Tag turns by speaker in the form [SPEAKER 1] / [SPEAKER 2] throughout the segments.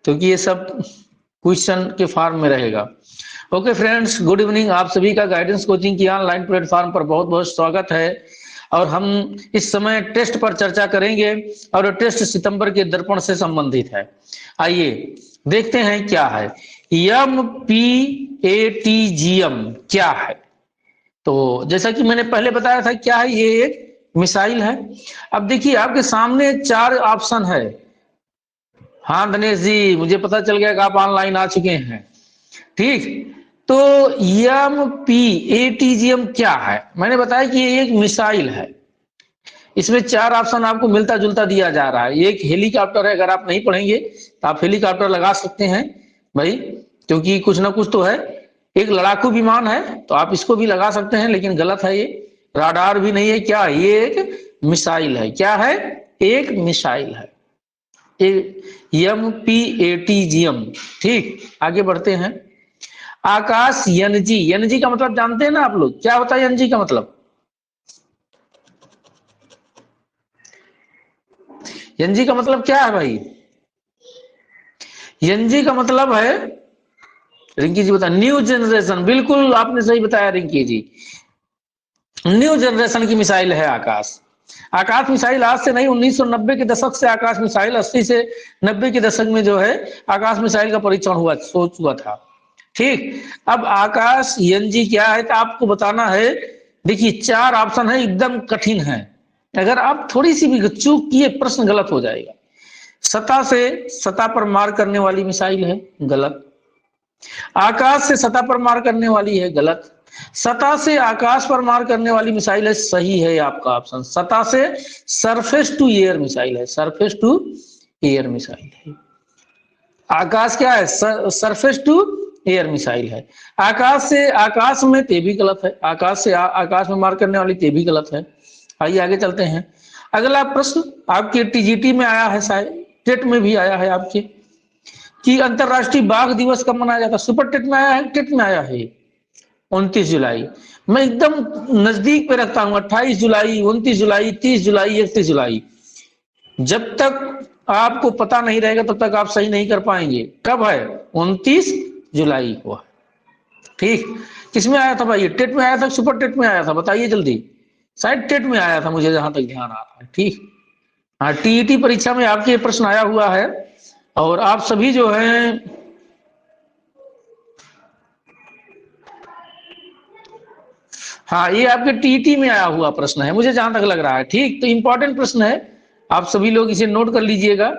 [SPEAKER 1] क्योंकि ये सब क्वेश्चन के फॉर्म में रहेगा। Okay friends, good evening. आप सभी का गाइडेंस कोचिंग की ऑनलाइन प्लेटफॉर्म पर बहुत बहुत स्वागत है। और हम इस समय टेस्ट पर चर्चा करेंगे और टेस्ट सितंबर के दर्पण से संबंधित है। आइए देखते हैं क्या है MPATGM क्या है। तो जैसा कि मैंने पहले बताया था क्या है, ये एक मिसाइल है। अब देखिए आपके सामने 4 ऑप्शन है। हाँ दिनेश जी, मुझे पता चल गया कि आप ऑनलाइन आ चुके हैं। ठीक, तो MPATGM क्या है? मैंने बताया कि ये एक मिसाइल है। इसमें 4 ऑप्शन आपको मिलता जुलता दिया जा रहा है। एक हेलीकॉप्टर है, अगर आप नहीं पढ़ेंगे तो आप हेलीकॉप्टर लगा सकते हैं भाई, क्योंकि कुछ ना कुछ तो है। एक लड़ाकू विमान है तो आप इसको भी लगा सकते हैं, लेकिन गलत है, ये राडार भी नहीं है। क्या ये एक मिसाइल है? क्या है? एक मिसाइल है, MPATGM। ठीक, आगे बढ़ते हैं। आकाश एनजी, एनजी का मतलब जानते हैं ना आप लोग, क्या होता है एनजी का मतलब? एनजी का मतलब क्या है भाई? एनजी का मतलब है, रिंकी जी बता, न्यू जनरेशन। बिल्कुल आपने सही बताया रिंकी जी, न्यू जनरेशन की मिसाइल है आकाश। आकाश मिसाइल आज से नहीं, 1990 के दशक से आकाश मिसाइल, 80 से 90 के दशक में जो है आकाश मिसाइल का परीक्षण हुआ था। ठीक, अब आकाश एनजी क्या है तो आपको बताना है। देखिए 4 ऑप्शन है, एकदम कठिन है। अगर आप थोड़ी सी भी चूक किए प्रश्न गलत हो जाएगा। सतह पर मार करने वाली मिसाइल है, गलत। आकाश से सतह पर मार करने वाली है, गलत। सतह से आकाश पर मार करने वाली मिसाइल है, सही है आपका ऑप्शन। सतह से सरफेस टू एयर मिसाइल है, सरफेस टू एयर मिसाइल है। आकाश क्या है? सरफेस टू एयर मिसाइल है। आकाश से आकाश में ते भी गलत है, आकाश से आकाश में मार करने वाली ते भी गलत है। आइए आगे चलते हैं। अगला प्रश्न आपके TGT में आया है, शायद टेट में भी आया है आपके, कि अंतरराष्ट्रीय बाघ दिवस कब मनाया जाता है? सुपर टेट में आया है, टेट में आया है 29 जुलाई। मैं एकदम नजदीक पे रखता हूं, 28 जुलाई, 29 जुलाई, 30 जुलाई, 31 जुलाई। जब तक आपको पता नहीं रहेगा तब तक आप सही नहीं कर पाएंगे। कब है? 29 जुलाई को। ठीक, किसमें आया था भाई? टेट में आया था, सुपर टेट में आया था? बताइए जल्दी। शायद टेट में आया था, मुझे जहां तक ध्यान आ रहा है। ठीक, हाँ TET परीक्षा में आपके प्रश्न आया हुआ है। और आप सभी जो हैं, हाँ ये आपके TET में आया हुआ प्रश्न है, मुझे जहां तक लग रहा है। ठीक, तो इंपॉर्टेंट प्रश्न है, आप सभी लोग इसे नोट कर लीजिएगा।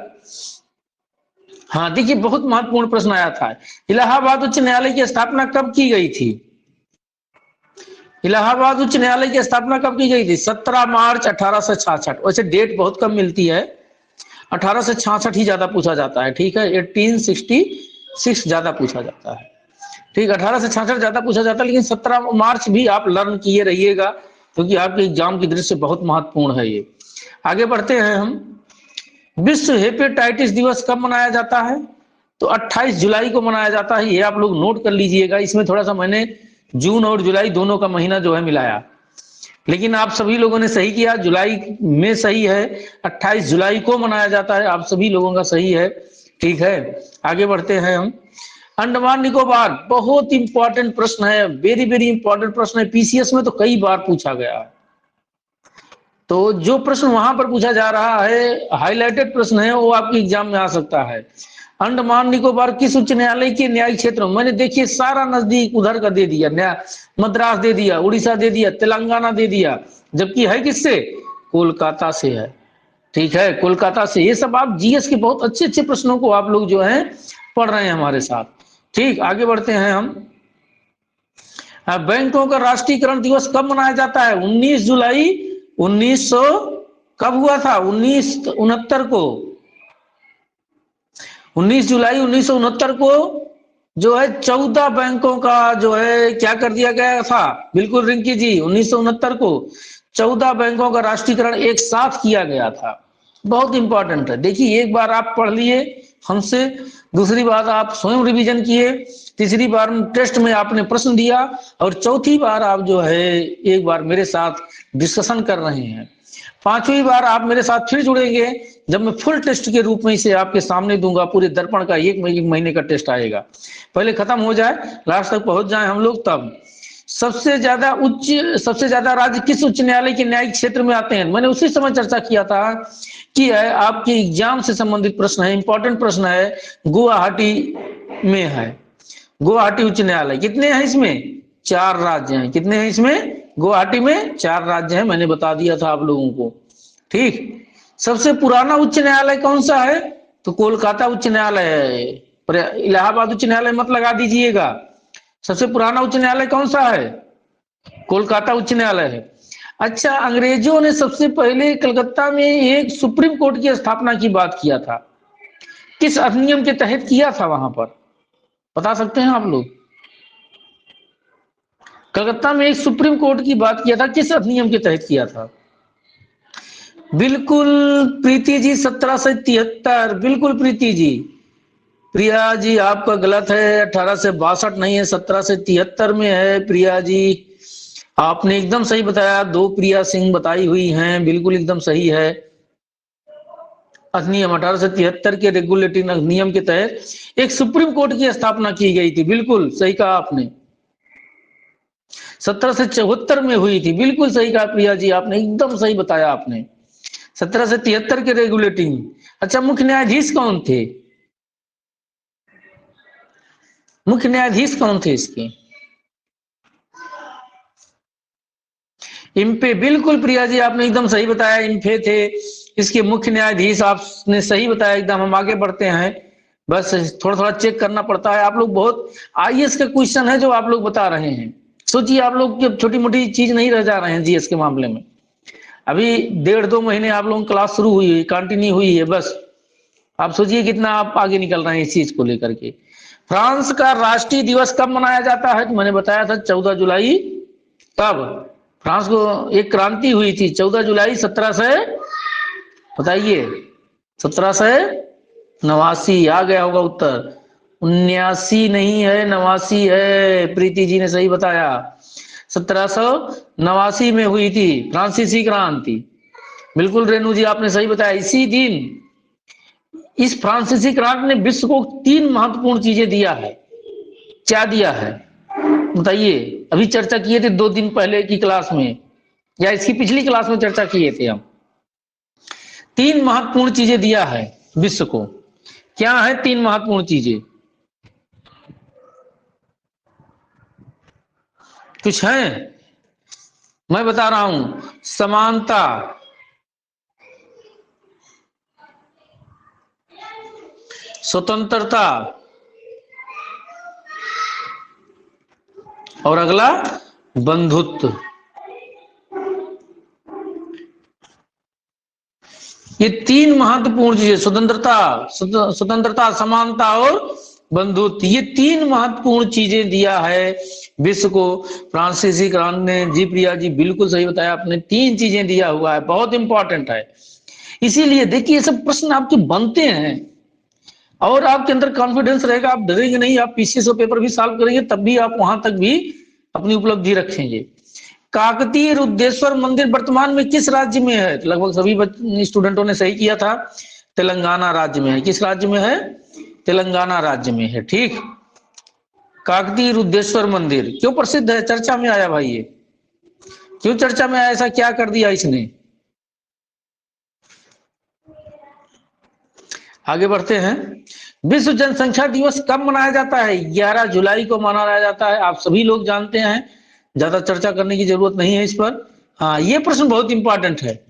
[SPEAKER 1] हाँ देखिए, बहुत महत्वपूर्ण प्रश्न आया था। इलाहाबाद उच्च न्यायालय की स्थापना कब की गई थी? इलाहाबाद उच्च न्यायालय की स्थापना कब की गई थी? 17 मार्च 1866। वैसे डेट बहुत कम मिलती है, 1866 ही ज्यादा पूछा जाता है। ठीक है, 1866 ज्यादा पूछा जाता है। ठीक, 1866 ज्यादा पूछा जाता है, लेकिन 17 मार्च भी आप लर्न किए रहिएगा, क्योंकि आपके एग्जाम की दृष्टि से बहुत महत्वपूर्ण है ये। आगे बढ़ते हैं हम। विश्व हेपेटाइटिस दिवस कब मनाया जाता है? तो 28 जुलाई को मनाया जाता है, ये आप लोग नोट कर लीजिएगा। इसमें थोड़ा सा मैंने जून और जुलाई दोनों का महीना जो है मिलाया, लेकिन आप सभी लोगों ने सही किया, जुलाई में सही है, 28 जुलाई को मनाया जाता है, आप सभी लोगों का सही है। ठीक है, आगे बढ़ते हैं हम। अंडमान निकोबार, बहुत इंपॉर्टेंट प्रश्न है, वेरी वेरी इंपॉर्टेंट प्रश्न है। PCS में तो कई बार पूछा गया है। तो जो प्रश्न वहां पर पूछा जा रहा है, हाईलाइटेड प्रश्न है, वो आपके एग्जाम में आ सकता है। अंडमान निकोबार किस उच्च न्यायालय के न्यायिक क्षेत्र में? मैंने देखिए सारा नजदीक उधर का दे दिया, मद्रास दे दिया, उड़ीसा दे दिया, तेलंगाना दे दिया, जबकि है किससे? कोलकाता से है। ठीक है, कोलकाता से। ये सब आप GS के बहुत अच्छे अच्छे प्रश्नों को आप लोग जो है पढ़ रहे हैं हमारे साथ। ठीक, आगे बढ़ते हैं हम। बैंकों का राष्ट्रीयकरण दिवस कब मनाया जाता है? 19 जुलाई 1900 कब हुआ था? 1969 को। 19 जुलाई 1969 को जो है 14 बैंकों का जो है क्या कर दिया गया था? बिल्कुल रिंकी जी, 1969 को 14 बैंकों का राष्ट्रीयकरण एक साथ किया गया था। बहुत इंपॉर्टेंट है। देखिए एक बार आप पढ़ लिए हमसे, दूसरी बार आप स्वयं रिवीजन किए, तीसरी बार टेस्ट में आपने प्रश्न दिया, और चौथी बार आप जो है एक बार मेरे साथ डिस्कशन कर रहे हैं। 5वीं बार आप मेरे साथ फिर जुड़ेंगे जब मैं फुल टेस्ट के रूप में इसे आपके सामने दूंगा। पूरे दर्पण का एक महीने का टेस्ट आएगा, पहले खत्म हो जाए, लास्ट तक पहुंच जाए हम लोग। तब सबसे ज्यादा राज्य किस उच्च न्यायालय के न्यायिक क्षेत्र में आते हैं? मैंने उसी समय चर्चा किया था कि है आपके एग्जाम से संबंधित प्रश्न है, इंपॉर्टेंट प्रश्न है, गुवाहाटी में है। गुवाहाटी उच्च न्यायालय कितने हैं इसमें? 4 राज्य हैं। कितने हैं इसमें? गुवाहाटी में 4 राज्य हैं, मैंने बता दिया था आप लोगों को। ठीक, सबसे पुराना उच्च न्यायालय कौन सा है? तो कोलकाता उच्च न्यायालय है। पर इलाहाबाद उच्च न्यायालय मत लगा दीजिएगा। सबसे पुराना उच्च न्यायालय कौन सा है? कोलकाता उच्च न्यायालय है। अच्छा, अंग्रेजों ने सबसे पहले कलकत्ता में एक सुप्रीम कोर्ट की स्थापना की बात किया था, किस अधिनियम के तहत किया था? वहां पर बता सकते हैं आप लोग? कलकत्ता में एक सुप्रीम कोर्ट की बात किया था, किस अधिनियम के तहत किया था? बिल्कुल प्रीति जी, 1773। बिल्कुल प्रीति जी। प्रिया जी आपका गलत है, 1862 नहीं है, 1773 में है। प्रिया जी आपने एकदम सही बताया, 2 प्रिया सिंह बताई हुई हैं, बिल्कुल एकदम सही है। अधिनियम 1873 के रेगुलेटिंग अधिनियम के तहत एक सुप्रीम कोर्ट की स्थापना की गई थी। बिल्कुल सही कहा आपने, 1774 में हुई थी। बिल्कुल सही कहा प्रिया जी, आपने एकदम सही बताया आपने, 1773 के रेगुलेटिंग। अच्छा, मुख्य न्यायाधीश कौन थे? मुख्य न्यायाधीश कौन थे इसके? इम्पे। बिल्कुल प्रिया जी आपने एकदम सही बताया, इम्फे थे इसके मुख्य न्यायाधीश। आपने सही बताया एकदम। हम आगे बढ़ते हैं, बस थोड़ा थोड़ा चेक करना पड़ता है। आप लोग बहुत आईएएस का क्वेश्चन है जो आप लोग बता रहे हैं। सोचिए आप लोग छोटी मोटी चीज नहीं रह जा रहे हैं जीएस के मामले में। अभी 1.5-2 महीने आप लोगों की क्लास शुरू हुई है, कंटिन्यू हुई है, बस आप सोचिए कितना आप आगे निकल रहे हैं इस चीज को लेकर के। फ्रांस का राष्ट्रीय दिवस कब मनाया जाता है? तो मैंने बताया था 14 जुलाई। कब फ्रांस को एक क्रांति हुई थी? 14 जुलाई 1700, बताइए, 1789। आ गया होगा उत्तर। 79 नहीं है, 89 है। प्रीति जी ने सही बताया, 1789 में हुई थी फ्रांसीसी क्रांति। बिल्कुल रेणु जी आपने सही बताया। इसी दिन इस फ्रांसीसी क्रांति ने विश्व को 3 महत्वपूर्ण चीजें दिया है। क्या दिया है बताइए? अभी चर्चा किए थे 2 दिन पहले की क्लास में, या इसकी पिछली क्लास में चर्चा किए थे हम। 3 महत्वपूर्ण चीजें दिया है विश्व को। क्या है 3 महत्वपूर्ण चीजें? कुछ है? मैं बता रहा हूं, समानता, स्वतंत्रता, और अगला बंधुत्व। ये 3 महत्वपूर्ण चीजें, स्वतंत्रता, समानता और बंधुत्व, ये 3 महत्वपूर्ण चीजें दिया है विश्व को फ्रांसीसी क्रांति ने। जी प्रिया जी बिल्कुल सही बताया आपने, 3 चीजें दिया हुआ है, बहुत इंपॉर्टेंट है। इसीलिए देखिए ये सब प्रश्न आपके बनते हैं और आपके अंदर कॉन्फिडेंस रहेगा, आप डरेंगे नहीं। आप पीसीएस पेपर भी सॉल्व करेंगे तब भी आप वहां तक भी अपनी उपलब्धि रखेंगे। काकतीय रुद्रेश्वर मंदिर वर्तमान में किस राज्य में है? तो लगभग सभी स्टूडेंटों ने सही किया था, तेलंगाना राज्य में है। किस राज्य में है? तेलंगाना राज्य में है। ठीक, काकतीय रुद्रेश्वर मंदिर क्यों प्रसिद्ध है? चर्चा में आया भाई, ये क्यों चर्चा में आया? ऐसा क्या कर दिया इसने? आगे बढ़ते हैं। विश्व जनसंख्या दिवस कब मनाया जाता है? 11 जुलाई को मनाया जाता है। आप सभी लोग जानते हैं, ज्यादा चर्चा करने की जरूरत नहीं है इस पर। हाँ, ये प्रश्न बहुत इंपॉर्टेंट है।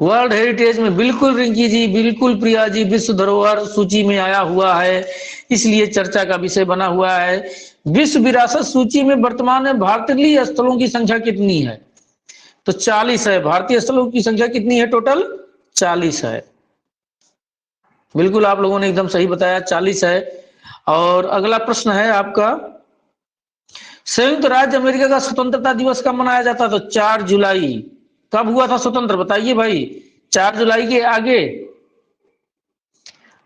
[SPEAKER 1] वर्ल्ड हेरिटेज में, बिल्कुल रिंकी जी, बिल्कुल प्रिया जी, विश्व धरोहर सूची में आया हुआ है, इसलिए चर्चा का विषय बना हुआ है। विश्व विरासत सूची में वर्तमान में भारतीय स्थलों की संख्या कितनी है? तो 40 है। भारतीय स्थलों की संख्या कितनी है? टोटल 40 है। बिल्कुल आप लोगों ने एकदम सही बताया, 40 है। और अगला प्रश्न है आपका, संयुक्त राज्य अमेरिका का स्वतंत्रता दिवस कब मनाया जाता? तो 4 जुलाई। कब हुआ था स्वतंत्र बताइए भाई? 4 जुलाई के आगे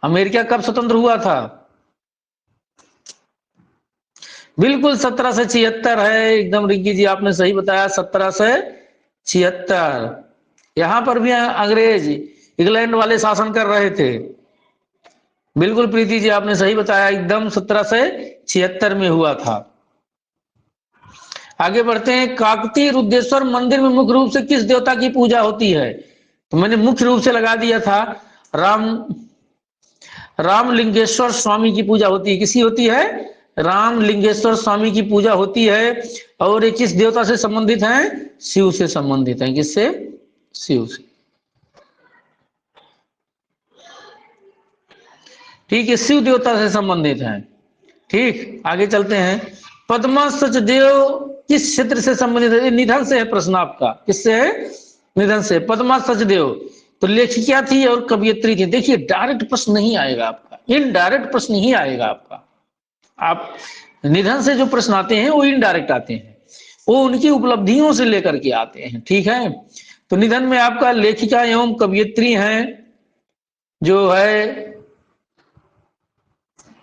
[SPEAKER 1] अमेरिका कब स्वतंत्र हुआ था? बिल्कुल 1776 है, एकदम रिंकी जी आपने सही बताया, 1776। यहां पर भी अंग्रेज इंग्लैंड वाले शासन कर रहे थे। बिल्कुल प्रीति जी आपने सही बताया, एकदम 1776 में हुआ था। आगे बढ़ते हैं, काकतीय रुद्रेश्वर मंदिर में मुख्य रूप से किस देवता की पूजा होती है? तो मैंने मुख्य रूप से लगा दिया था, राम रामलिंगेश्वर स्वामी की पूजा होती है। किसी होती है? रामलिंगेश्वर स्वामी की पूजा होती है। और ये किस देवता से संबंधित हैं? शिव से संबंधित हैं। किससे? शिव से। ठीक है, शिव देवता से संबंधित हैं। ठीक, आगे चलते हैं। पद्मा सचदेव किस क्षेत्र से संबंधित है? निधन से है प्रश्न आपका। किससे है? निधन से। पद्मा सचदेव तो लेखिका थी और कवियत्री थी। देखिए डायरेक्ट प्रश्न नहीं आएगा आपका, इनडायरेक्ट प्रश्न ही आएगा आपका। आप निधन से जो प्रश्न आते हैं वो इनडायरेक्ट आते हैं, वो उनकी उपलब्धियों से लेकर के आते हैं। ठीक है, तो निधन में आपका लेखिका एवं कवियत्री हैं, जो है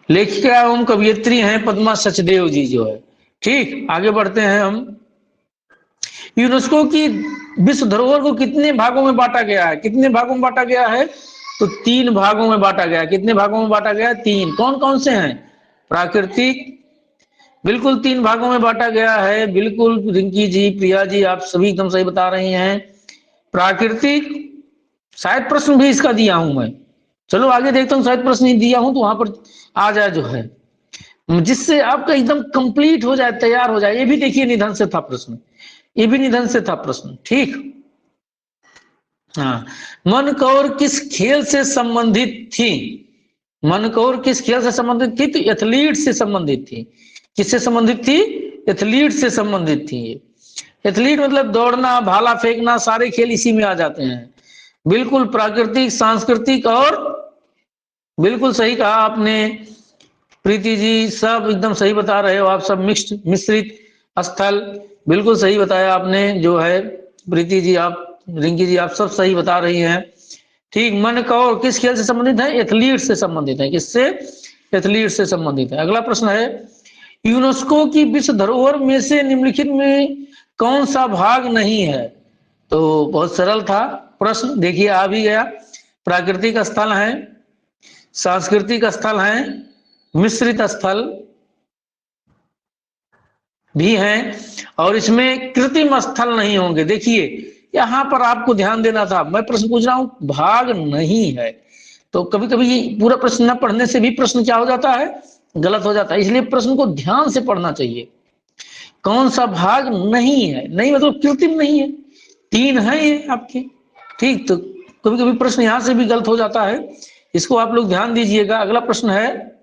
[SPEAKER 1] लेखिका एवं कवियत्री हैं पद्मा सचदेव जी जो है। ठीक, आगे बढ़ते हैं हम। यूनेस्को की विश्व धरोहर को कितने भागों में बांटा गया है? कितने भागों में बांटा गया है? तो 3 भागों में बांटा गया है। कितने भागों में बांटा गया है? 3। कौन कौन से हैं? प्राकृतिक, बिल्कुल 3 भागों में बांटा गया है। बिल्कुल रिंकी जी, प्रिया जी आप सभी एकदम सही बता रही हैं। प्राकृतिक, शायद प्रश्न भी इसका दिया हूं मैं, चलो आगे देखता हूं, शायद प्रश्न ही दिया हूं तो वहां पर आ जाए जो है, जिससे आपका एकदम कंप्लीट हो जाए, तैयार हो जाए। ये भी देखिए निधन से था प्रश्न, ये भी निधन से था प्रश्न। ठीक, हाँ। मनकौर किस खेल से संबंधित थी? मनकौर किस खेल से संबंधित थी? तो एथलीट से संबंधित थी। किससे संबंधित थी? एथलीट से संबंधित थी। एथलीट मतलब दौड़ना, भाला फेंकना, सारे खेल इसी में आ जाते हैं। बिल्कुल प्राकृतिक, सांस्कृतिक और बिल्कुल सही कहा आपने प्रीति जी, सब एकदम सही बता रहे हो आप सब। मिक्स्ड, मिश्रित स्थल, बिल्कुल सही बताया आपने जो है प्रीति जी, आप रिंकी जी आप सब सही बता रही हैं। ठीक, मनकौर किस खेल से संबंधित है? एथलीट से संबंधित है। किससे? एथलीट से संबंधित है। अगला प्रश्न है, यूनेस्को की विश्व धरोहर में से निम्नलिखित में कौन सा भाग नहीं है? तो बहुत सरल था प्रश्न, देखिए आ भी गया। प्राकृतिक स्थल है, सांस्कृतिक स्थल है, मिश्रित स्थल भी हैं, और इसमें कृत्रिम स्थल नहीं होंगे। देखिए यहां पर आपको ध्यान देना था, मैं प्रश्न पूछ रहा हूं, भाग नहीं है। तो कभी कभी पूरा प्रश्न न पढ़ने से भी प्रश्न क्या हो जाता है? गलत हो जाता है। इसलिए प्रश्न को ध्यान से पढ़ना चाहिए। कौन सा भाग नहीं है? नहीं मतलब कृत्रिम नहीं है, 3 है ये आपके। ठीक, तो कभी कभी प्रश्न यहां से भी गलत हो जाता है, इसको आप लोग ध्यान दीजिएगा। अगला प्रश्न है,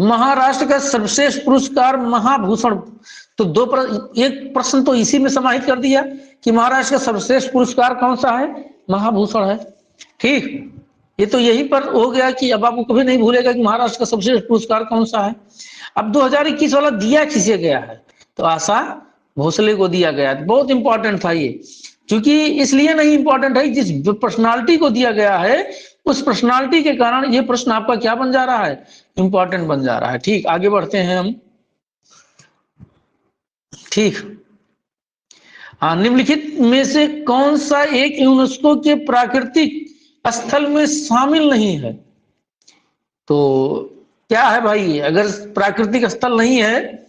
[SPEAKER 1] महाराष्ट्र का सर्वश्रेष्ठ पुरस्कार महाभूषण। तो एक प्रश्न तो इसी में समाहित कर दिया कि महाराष्ट्र का सर्वश्रेष्ठ पुरस्कार कौन सा है? महाभूषण है। ठीक, ये तो यही पर हो गया कि अब आपको कभी नहीं भूलेगा कि महाराष्ट्र का सर्वश्रेष्ठ पुरस्कार कौन सा है। अब 2021 वाला दिया किसे गया है? तो आशा भोसले को दिया गया। बहुत इंपॉर्टेंट था ये, क्योंकि इसलिए नहीं इंपॉर्टेंट है, जिस पर्सनालिटी को दिया गया है उस पर्सनालिटी के कारण ये प्रश्न आपका क्या बन जा रहा है? इंपॉर्टेंट बन जा रहा है। ठीक, आगे बढ़ते हैं हम। ठीक, हाँ, निम्नलिखित में से कौन सा एक यूनेस्को के प्राकृतिक स्थल में शामिल नहीं है? तो क्या है भाई? अगर प्राकृतिक स्थल नहीं है,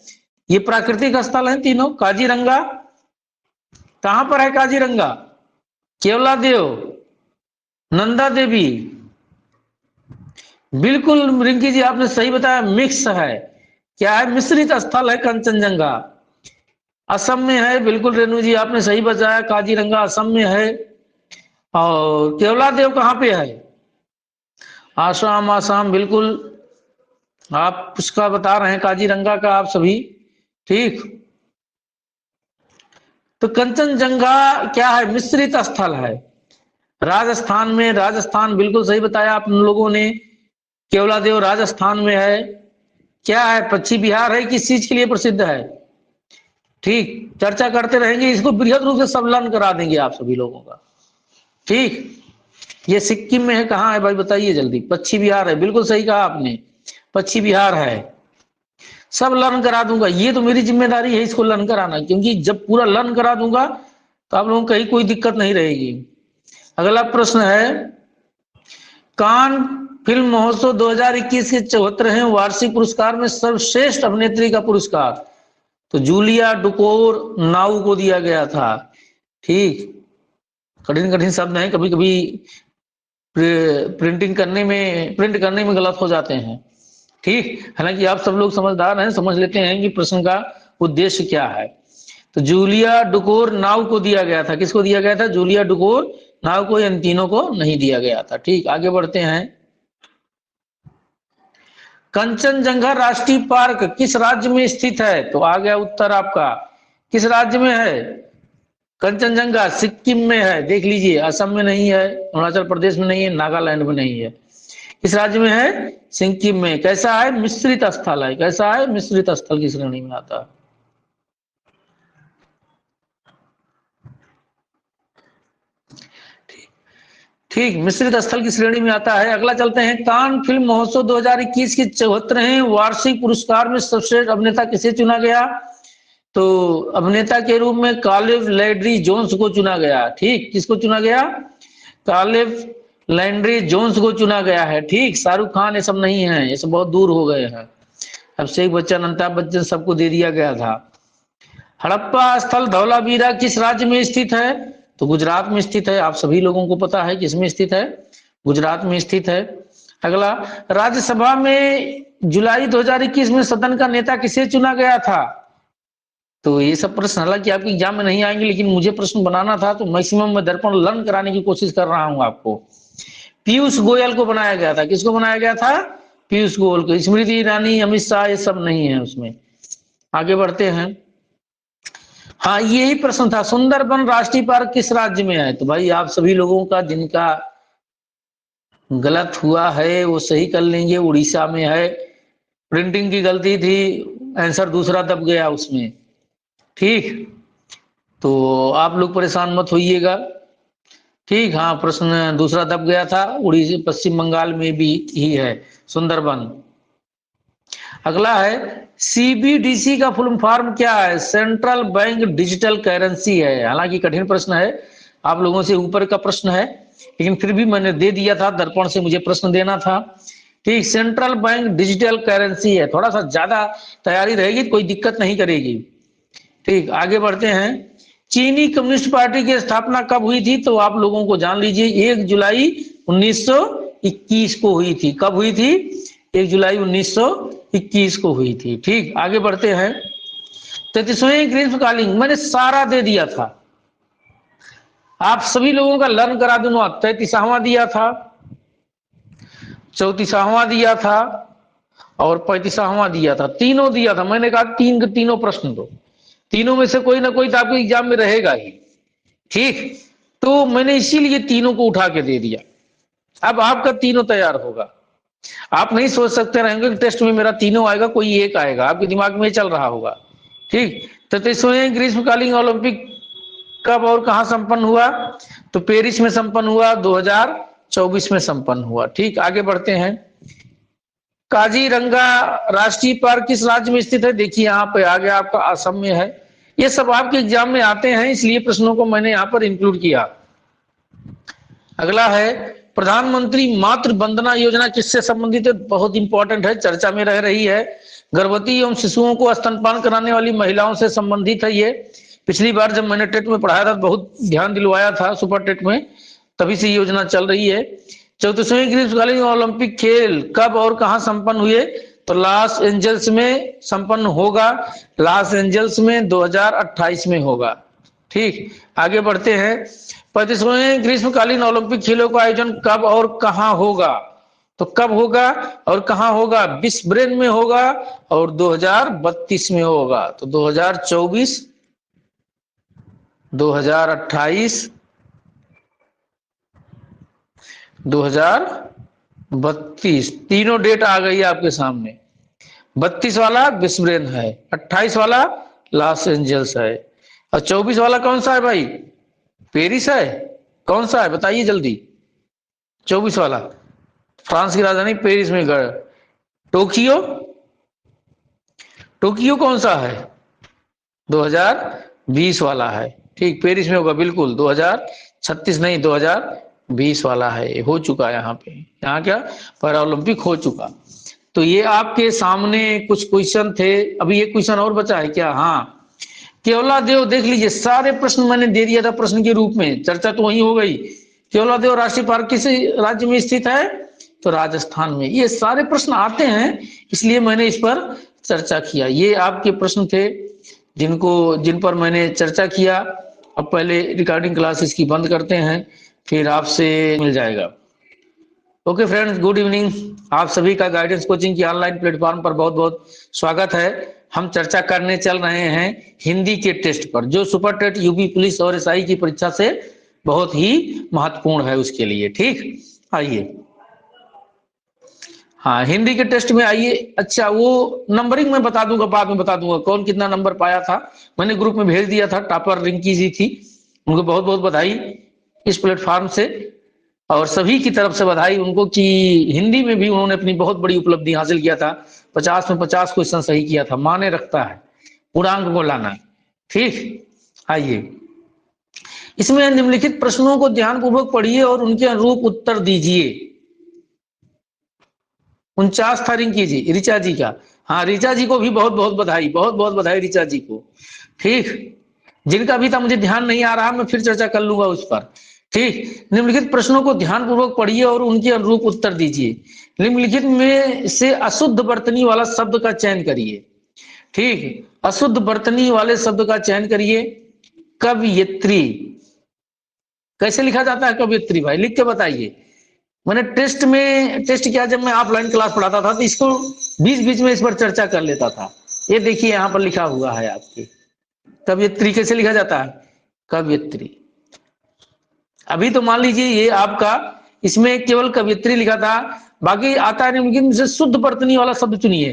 [SPEAKER 1] ये प्राकृतिक स्थल है तीनों। काजीरंगा, कहां पर है काजीरंगा? केवलादेव, नंदा देवी, बिल्कुल रिंकी जी आपने सही बताया, मिक्स है। क्या है? मिश्रित स्थल है कंचनजंगा, असम में है। बिल्कुल रेणु जी आपने सही बताया, काजीरंगा असम में है। और केवलादेव कहाँ पे है? आसाम, आसाम, बिल्कुल आप उसका बता रहे हैं, काजीरंगा का आप सभी। ठीक, तो कंचनजंगा क्या है? मिश्रित स्थल है, राजस्थान में। राजस्थान बिल्कुल सही बताया आप लोगों ने, केवलादेव राजस्थान में है। क्या है? पश्चिम बिहार है। किस चीज के लिए प्रसिद्ध है? ठीक, चर्चा करते रहेंगे, इसको बृहद रूप से संलग्न करा देंगे आप सभी लोगों का। ठीक, ये सिक्किम में है। कहाँ है भाई बताइए जल्दी? पश्चिम बिहार है, बिल्कुल सही कहा आपने, पश्चिम बिहार है। सब लर्न करा दूंगा, ये तो मेरी जिम्मेदारी है इसको लर्न कराना, क्योंकि जब पूरा लर्न करा दूंगा तो आप लोगों को कहीं कोई दिक्कत नहीं रहेगी। अगला प्रश्न है, कान फिल्म महोत्सव 2021 के 74वें वार्षिक पुरस्कार में सर्वश्रेष्ठ अभिनेत्री का पुरस्कार तो जूलिया डुकोर नाउ को दिया गया था। ठीक, कठिन कठिन शब्द हैं, कभी कभी प्रिंट करने में गलत हो जाते हैं। ठीक, हालांकि आप सब लोग समझदार हैं, समझ लेते हैं कि प्रश्न का उद्देश्य क्या है। तो जूलिया डुकोर नाउ को दिया गया था, किसको दिया गया था? जूलिया डुकोर नाउ को, इन तीनों को नहीं दिया गया था। ठीक, आगे बढ़ते हैं। कंचनजंगा राष्ट्रीय पार्क किस राज्य में स्थित है? तो आ गया उत्तर आपका, किस राज्य में है कंचनजंगा? सिक्किम में है, देख लीजिए, असम में नहीं है, अरुणाचल प्रदेश में नहीं है, नागालैंड में नहीं है, किस राज्य में है? सिक्किम में। कैसा है? मिश्रित स्थल है। कैसा है? मिश्रित स्थल की श्रेणी में आता है। ठीक, मिश्रित स्थल की श्रेणी में आता है। अगला चलते हैं, कान फिल्म महोत्सव 2021 के 74वें वार्षिक पुरस्कार में सर्वश्रेष्ठ अभिनेता किसे चुना गया? तो अभिनेता के रूप में कालिव लैंड्री जोन्स को चुना गया। ठीक, किसको चुना गया? कालिव लैंड्री जोन्स को चुना गया है। ठीक, शाहरुख खान ये सब नहीं है, ये सब बहुत दूर हो गए हैं। अब शेख बच्चन, अमिताभ बच्चन सबको दे दिया गया था। हड़प्पा स्थल धौलावीरा किस राज्य में स्थित है? तो गुजरात में स्थित है। आप सभी लोगों को पता है किसमें स्थित है, गुजरात में स्थित है। अगला, राज्यसभा में जुलाई 2021 में सदन का नेता किसे चुना गया था? तो ये सब प्रश्न हालांकि आपके एग्जाम में नहीं आएंगे, लेकिन मुझे प्रश्न बनाना था तो मैक्सिमम मैं दर्पण लर्न कराने की कोशिश कर रहा हूं आपको। पीयूष गोयल को बनाया गया था। किसको बनाया गया था? पीयूष गोयल को। स्मृति ईरानी, अमित शाह ये सब नहीं है उसमें। आगे बढ़ते हैं। हाँ, यही प्रश्न था, सुंदरबन राष्ट्रीय पार्क किस राज्य में है? तो भाई आप सभी लोगों का जिनका गलत हुआ है वो सही कर लेंगे। उड़ीसा में है, प्रिंटिंग की गलती थी, आंसर दूसरा दब गया उसमें। ठीक, तो आप लोग परेशान मत होइएगा। ठीक, हाँ, प्रश्न दूसरा दब गया था। उड़ीसा पश्चिम बंगाल में भी ही है सुंदरबन। अगला है, सीबीडीसी का फुल फॉर्म क्या है? सेंट्रल बैंक डिजिटल करेंसी है। हालांकि कठिन प्रश्न है, आप लोगों से ऊपर का प्रश्न है, लेकिन फिर भी मैंने दे दिया था, दर्पण से मुझे प्रश्न देना था। ठीक, सेंट्रल बैंक डिजिटल करेंसी है। थोड़ा सा ज्यादा तैयारी रहेगी, कोई दिक्कत नहीं करेगी। ठीक, आगे बढ़ते हैं। चीनी कम्युनिस्ट पार्टी की स्थापना कब हुई थी? तो आप लोगों को जान लीजिए, 1 जुलाई 1921 को हुई थी। कब हुई थी? 1 जुलाई 1921 को हुई थी। ठीक, आगे बढ़ते हैं। 33वें ग्रीष्मकालीन, मैंने सारा दे दिया था, आप सभी लोगों का लर्न करा दूंगा। 33वां दिया था, 34वां दिया था और 35वां दिया था, तीनों दिया था। मैंने कहा तीन के तीनों प्रश्न दो, तीनों में से कोई ना कोई तो आपके एग्जाम में रहेगा ही। ठीक, तो मैंने इसीलिए तीनों को उठा के दे दिया। अब आपका तीनों तैयार होगा। आप नहीं सोच सकते रहेंगे कि टेस्ट में मेरा तीनों आएगा, कोई एक आएगा, आपके दिमाग में चल रहा होगा। ठीक, 33वें ग्रीष्मकालीन ओलंपिक कब और कहां संपन्न हुआ? तो पेरिस में संपन्न हुआ, 2024 में संपन्न हुआ। ठीक, आगे बढ़ते हैं। काजीरंगा राष्ट्रीय पार्क किस राज्य में स्थित है? देखिए यहाँ पे आ गया आपका, असम में है। ये सब आपके एग्जाम में आते हैं, इसलिए प्रश्नों को मैंने यहाँ पर इंक्लूड किया। अगला है, प्रधानमंत्री मातृ वंदना योजना किससे संबंधित है? बहुत इंपॉर्टेंट है, चर्चा में रह रही है। गर्भवती एवं शिशुओं को स्तनपान कराने वाली महिलाओं से संबंधित है ये। पिछली बार जब मैंने टेट में पढ़ाया था बहुत ध्यान दिलवाया था, सुपर टेट में, तभी से योजना चल रही है। 34वें ग्रीष्मकालीन ओलंपिक खेल कब और कहां संपन्न हुए? तो लॉस एंजल्स में संपन्न होगा, लॉस एंजल्स में 2028 में होगा। ठीक, आगे बढ़ते हैं। 35वें ग्रीष्मकालीन ओलंपिक खेलों का आयोजन कब और कहां होगा? तो कब होगा और कहां होगा? ब्रिस्बेन में होगा और 2032 में होगा। तो 2024, 2028, 2032 तीनों डेट आ गई है आपके सामने। 32 वाला ब्रिस्बेन है, 28 वाला लॉस एंजल्स है और 24 वाला कौन सा है भाई? पेरिस है। कौन सा है बताइए जल्दी? 24 वाला फ्रांस की राजधानी पेरिस में गए। टोक्यो, टोक्यो कौन सा है? 2020 वाला है। ठीक, पेरिस में होगा बिल्कुल, 2036 नहीं 2020 वाला है, हो चुका है यहाँ पे। यहाँ क्या पैरा ओलंपिक हो चुका। तो ये आपके सामने कुछ क्वेश्चन थे। अभी एक क्वेश्चन और बचा है क्या? हाँ, केवलादेव देख लीजिए, सारे प्रश्न मैंने दे दिया था प्रश्न के रूप में, चर्चा तो वही हो गई। केवलादेव राष्ट्रीय पार्क किस राज्य में स्थित है? तो राजस्थान में। ये सारे प्रश्न आते हैं, इसलिए मैंने इस पर चर्चा किया। ये आपके प्रश्न थे जिन पर मैंने चर्चा किया। अब पहले रिकॉर्डिंग क्लास इसकी बंद करते हैं, फिर आपसे मिल जाएगा। Okay friends, good evening. आप सभी का गाइडेंस कोचिंग की ऑनलाइन प्लेटफॉर्म पर बहुत बहुत स्वागत है। हम चर्चा करने चल रहे हैं हिंदी के टेस्ट पर, जो सुपर टेट, यूपी पुलिस और एसआई की परीक्षा से बहुत ही महत्वपूर्ण है उसके लिए। ठीक, आइए। हाँ, हिंदी के टेस्ट में आइए। अच्छा, वो नंबरिंग में बता दूंगा, बाद में बता दूंगा कौन कितना नंबर पाया था। मैंने ग्रुप में भेज दिया था, टॉपर रिंकी जी थी, उनको बहुत बहुत बधाई इस प्लेटफॉर्म से, और सभी की तरफ से बधाई उनको कि हिंदी में भी उन्होंने अपनी बहुत बड़ी उपलब्धि हासिल किया था। 50 में 50 क्वेश्चन सही किया था, माने रखता है, पूर्णांक को लाना। ठीक, आइए। इसमें निम्नलिखित प्रश्नों को ध्यानपूर्वक पढ़िए और उनके अनुरूप उत्तर दीजिए। 49 था रिंकी जी, ऋचा जी का। हाँ, ऋचा जी को भी बहुत बहुत बधाई, बहुत बहुत बधाई ऋचा जी को। ठीक, जिनका भी था मुझे ध्यान नहीं आ रहा, मैं फिर चर्चा कर लूंगा उस पर। ठीक, निम्नलिखित प्रश्नों को ध्यानपूर्वक पढ़िए और उनके अनुरूप उत्तर दीजिए। निम्नलिखित में से अशुद्ध बर्तनी वाला शब्द का चयन करिए। ठीक, अशुद्ध बर्तनी वाले शब्द का चयन करिए। कवयित्री कैसे लिखा जाता है? कवयित्री भाई लिख के बताइए। मैंने टेस्ट किया, जब मैं ऑफलाइन क्लास पढ़ाता था तो इसको बीच बीच में इस पर चर्चा कर लेता था। ये देखिए यहाँ पर लिखा हुआ है आपके, कवयित्री कैसे लिखा जाता है? कवयित्री। अभी तो मान लीजिए ये आपका, इसमें केवल कवयित्री लिखा था, बाकी आता है निम्नलिखित से शुद्ध बर्तनी वाला शब्द चुनिए।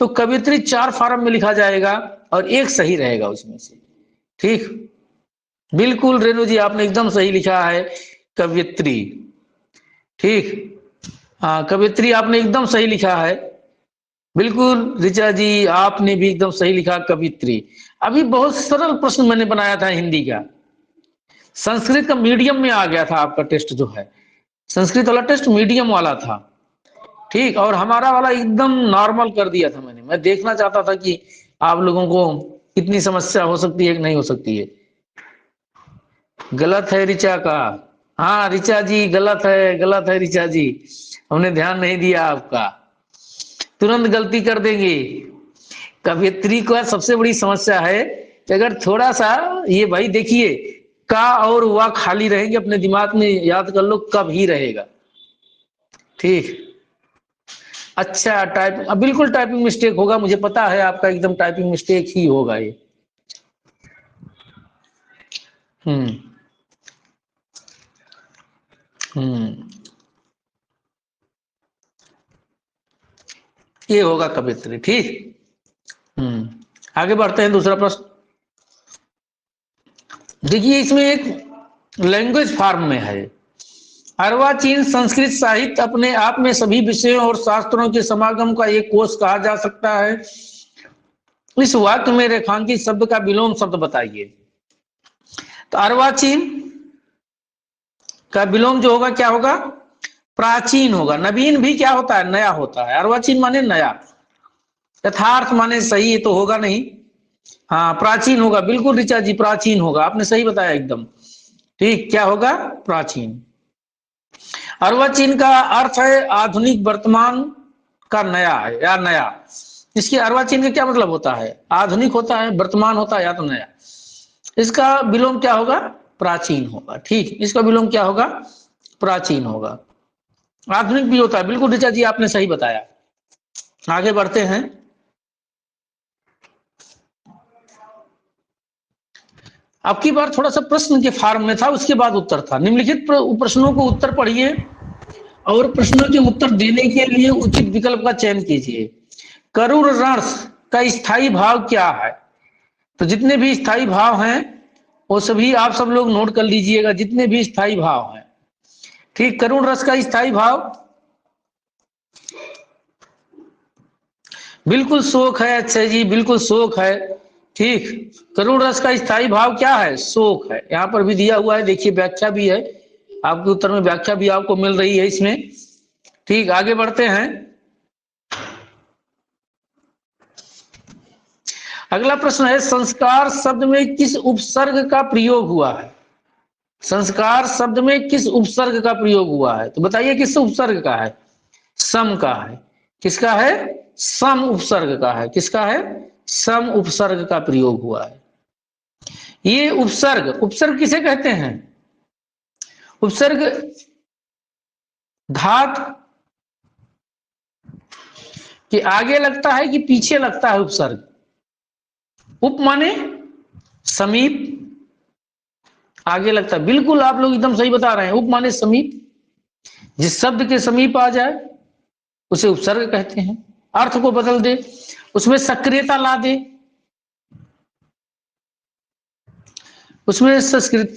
[SPEAKER 1] तो कवयित्री 4 फॉर्म में लिखा जाएगा और एक सही रहेगा उसमें से। ठीक, बिल्कुल रेणु जी आपने एकदम सही लिखा है, कवयित्री। ठीक, हाँ, कवयित्री आपने एकदम सही लिखा है, बिल्कुल। ऋचा जी आपने भी एकदम सही लिखा, कवयित्री। अभी बहुत सरल प्रश्न मैंने बनाया था हिंदी का, संस्कृत का मीडियम में आ गया था आपका टेस्ट जो है, संस्कृत वाला टेस्ट मीडियम वाला था। ठीक, और हमारा वाला एकदम नॉर्मल कर दिया था मैंने। मैं देखना चाहता था कि आप लोगों को कितनी समस्या हो सकती है कि नहीं हो सकती है। गलत है ऋचा का। हाँ ऋचा जी, गलत है ऋचा जी, हमने ध्यान नहीं दिया आपका, तुरंत गलती कर देंगे। कवयित्री का सबसे बड़ी समस्या है कि अगर थोड़ा सा, ये भाई देखिए, का और वा खाली रहेंगे, अपने दिमाग में याद कर लो, कब ही रहेगा। ठीक, अच्छा, बिल्कुल टाइपिंग मिस्टेक होगा, मुझे पता है आपका एकदम टाइपिंग मिस्टेक ही होगा ये। हम्म ये होगा कवयित्री। ठीक, आगे बढ़ते हैं, दूसरा प्रश्न देखिए। इसमें एक लैंग्वेज फॉर्म में है, अर्वाचीन संस्कृत साहित्य अपने आप में सभी विषयों और शास्त्रों के समागम का एक कोश कहा जा सकता है। इस वाक्य में रेखांकित शब्द का विलोम शब्द बताइए। तो अर्वाचीन का विलोम जो होगा क्या होगा? प्राचीन होगा। नवीन भी क्या होता है? नया होता है। अर्वाचीन माने नया, यथार्थ माने सही, ये तो होगा नहीं। हाँ, प्राचीन होगा, बिल्कुल ऋचा जी, प्राचीन होगा, आपने सही बताया एकदम। ठीक, क्या होगा? प्राचीन। अर्वाचीन का अर्थ है आधुनिक, वर्तमान का नया है या नया। इसके अर्वाचीन का क्या मतलब होता है? आधुनिक होता है, वर्तमान होता है, या तो नया। इसका विलोम क्या होगा? प्राचीन होगा। ठीक, इसका विलोम क्या होगा? प्राचीन होगा। आधुनिक भी होता है, बिल्कुल ऋचा जी आपने सही बताया। आगे बढ़ते हैं। आपकी बार थोड़ा सा प्रश्न के फॉर्म में था, उसके बाद उत्तर था। निम्नलिखित प्रश्नों को उत्तर पढ़िए और प्रश्नों के उत्तर देने के लिए उचित विकल्प का चयन कीजिए। करुण रस का स्थायी भाव क्या है? तो जितने भी स्थायी भाव हैं वो सभी आप सब लोग नोट कर लीजिएगा, जितने भी स्थायी भाव हैं। ठीक, करुण रस का स्थायी भाव बिल्कुल शोक है। अच्छा जी, बिल्कुल शोक है। ठीक, करुण रस का स्थायी भाव क्या है? शोक है। यहाँ पर भी दिया हुआ है, देखिए व्याख्या भी है आपके उत्तर में, व्याख्या भी आपको मिल रही है इसमें। ठीक, आगे बढ़ते हैं। अगला प्रश्न है, संस्कार शब्द में किस उपसर्ग का प्रयोग हुआ है? संस्कार शब्द में किस उपसर्ग का प्रयोग हुआ है? तो बताइए किस उपसर्ग का है? सम का है। किसका है? सम उपसर्ग का है। किसका है? सम उपसर्ग का प्रयोग हुआ है। ये उपसर्ग, उपसर्ग किसे कहते हैं? उपसर्ग धात के आगे लगता है कि पीछे लगता है उपसर्ग? उप माने समीप, आगे लगता है। बिल्कुल आप लोग एकदम सही बता रहे हैं, उप माने समीप। जिस शब्द के समीप आ जाए उसे उपसर्ग कहते हैं। अर्थ को बदल दे, उसमें सक्रियता ला दे, उसमें संस्कृत।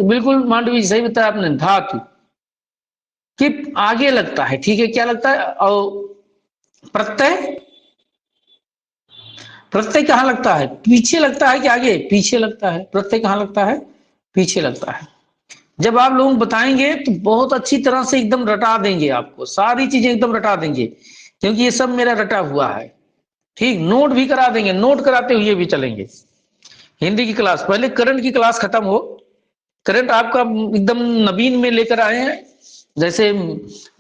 [SPEAKER 1] बिल्कुल मांडवी सही बताया आपने, धातु कि आगे लगता है। ठीक है, क्या लगता है? और प्रत्यय, प्रत्यय कहां लगता है? पीछे लगता है कि आगे? पीछे लगता है। प्रत्यय कहां लगता है? पीछे लगता है। जब आप लोग बताएंगे तो बहुत अच्छी तरह से एकदम रटा देंगे, आपको सारी चीजें एकदम रटा देंगे, क्योंकि ये सब मेरा रटा हुआ है। ठीक, नोट भी करा देंगे, नोट कराते हुए भी चलेंगे। हिंदी की क्लास, पहले करंट की क्लास खत्म हो। करंट आपका एकदम नवीन में लेकर आए हैं। जैसे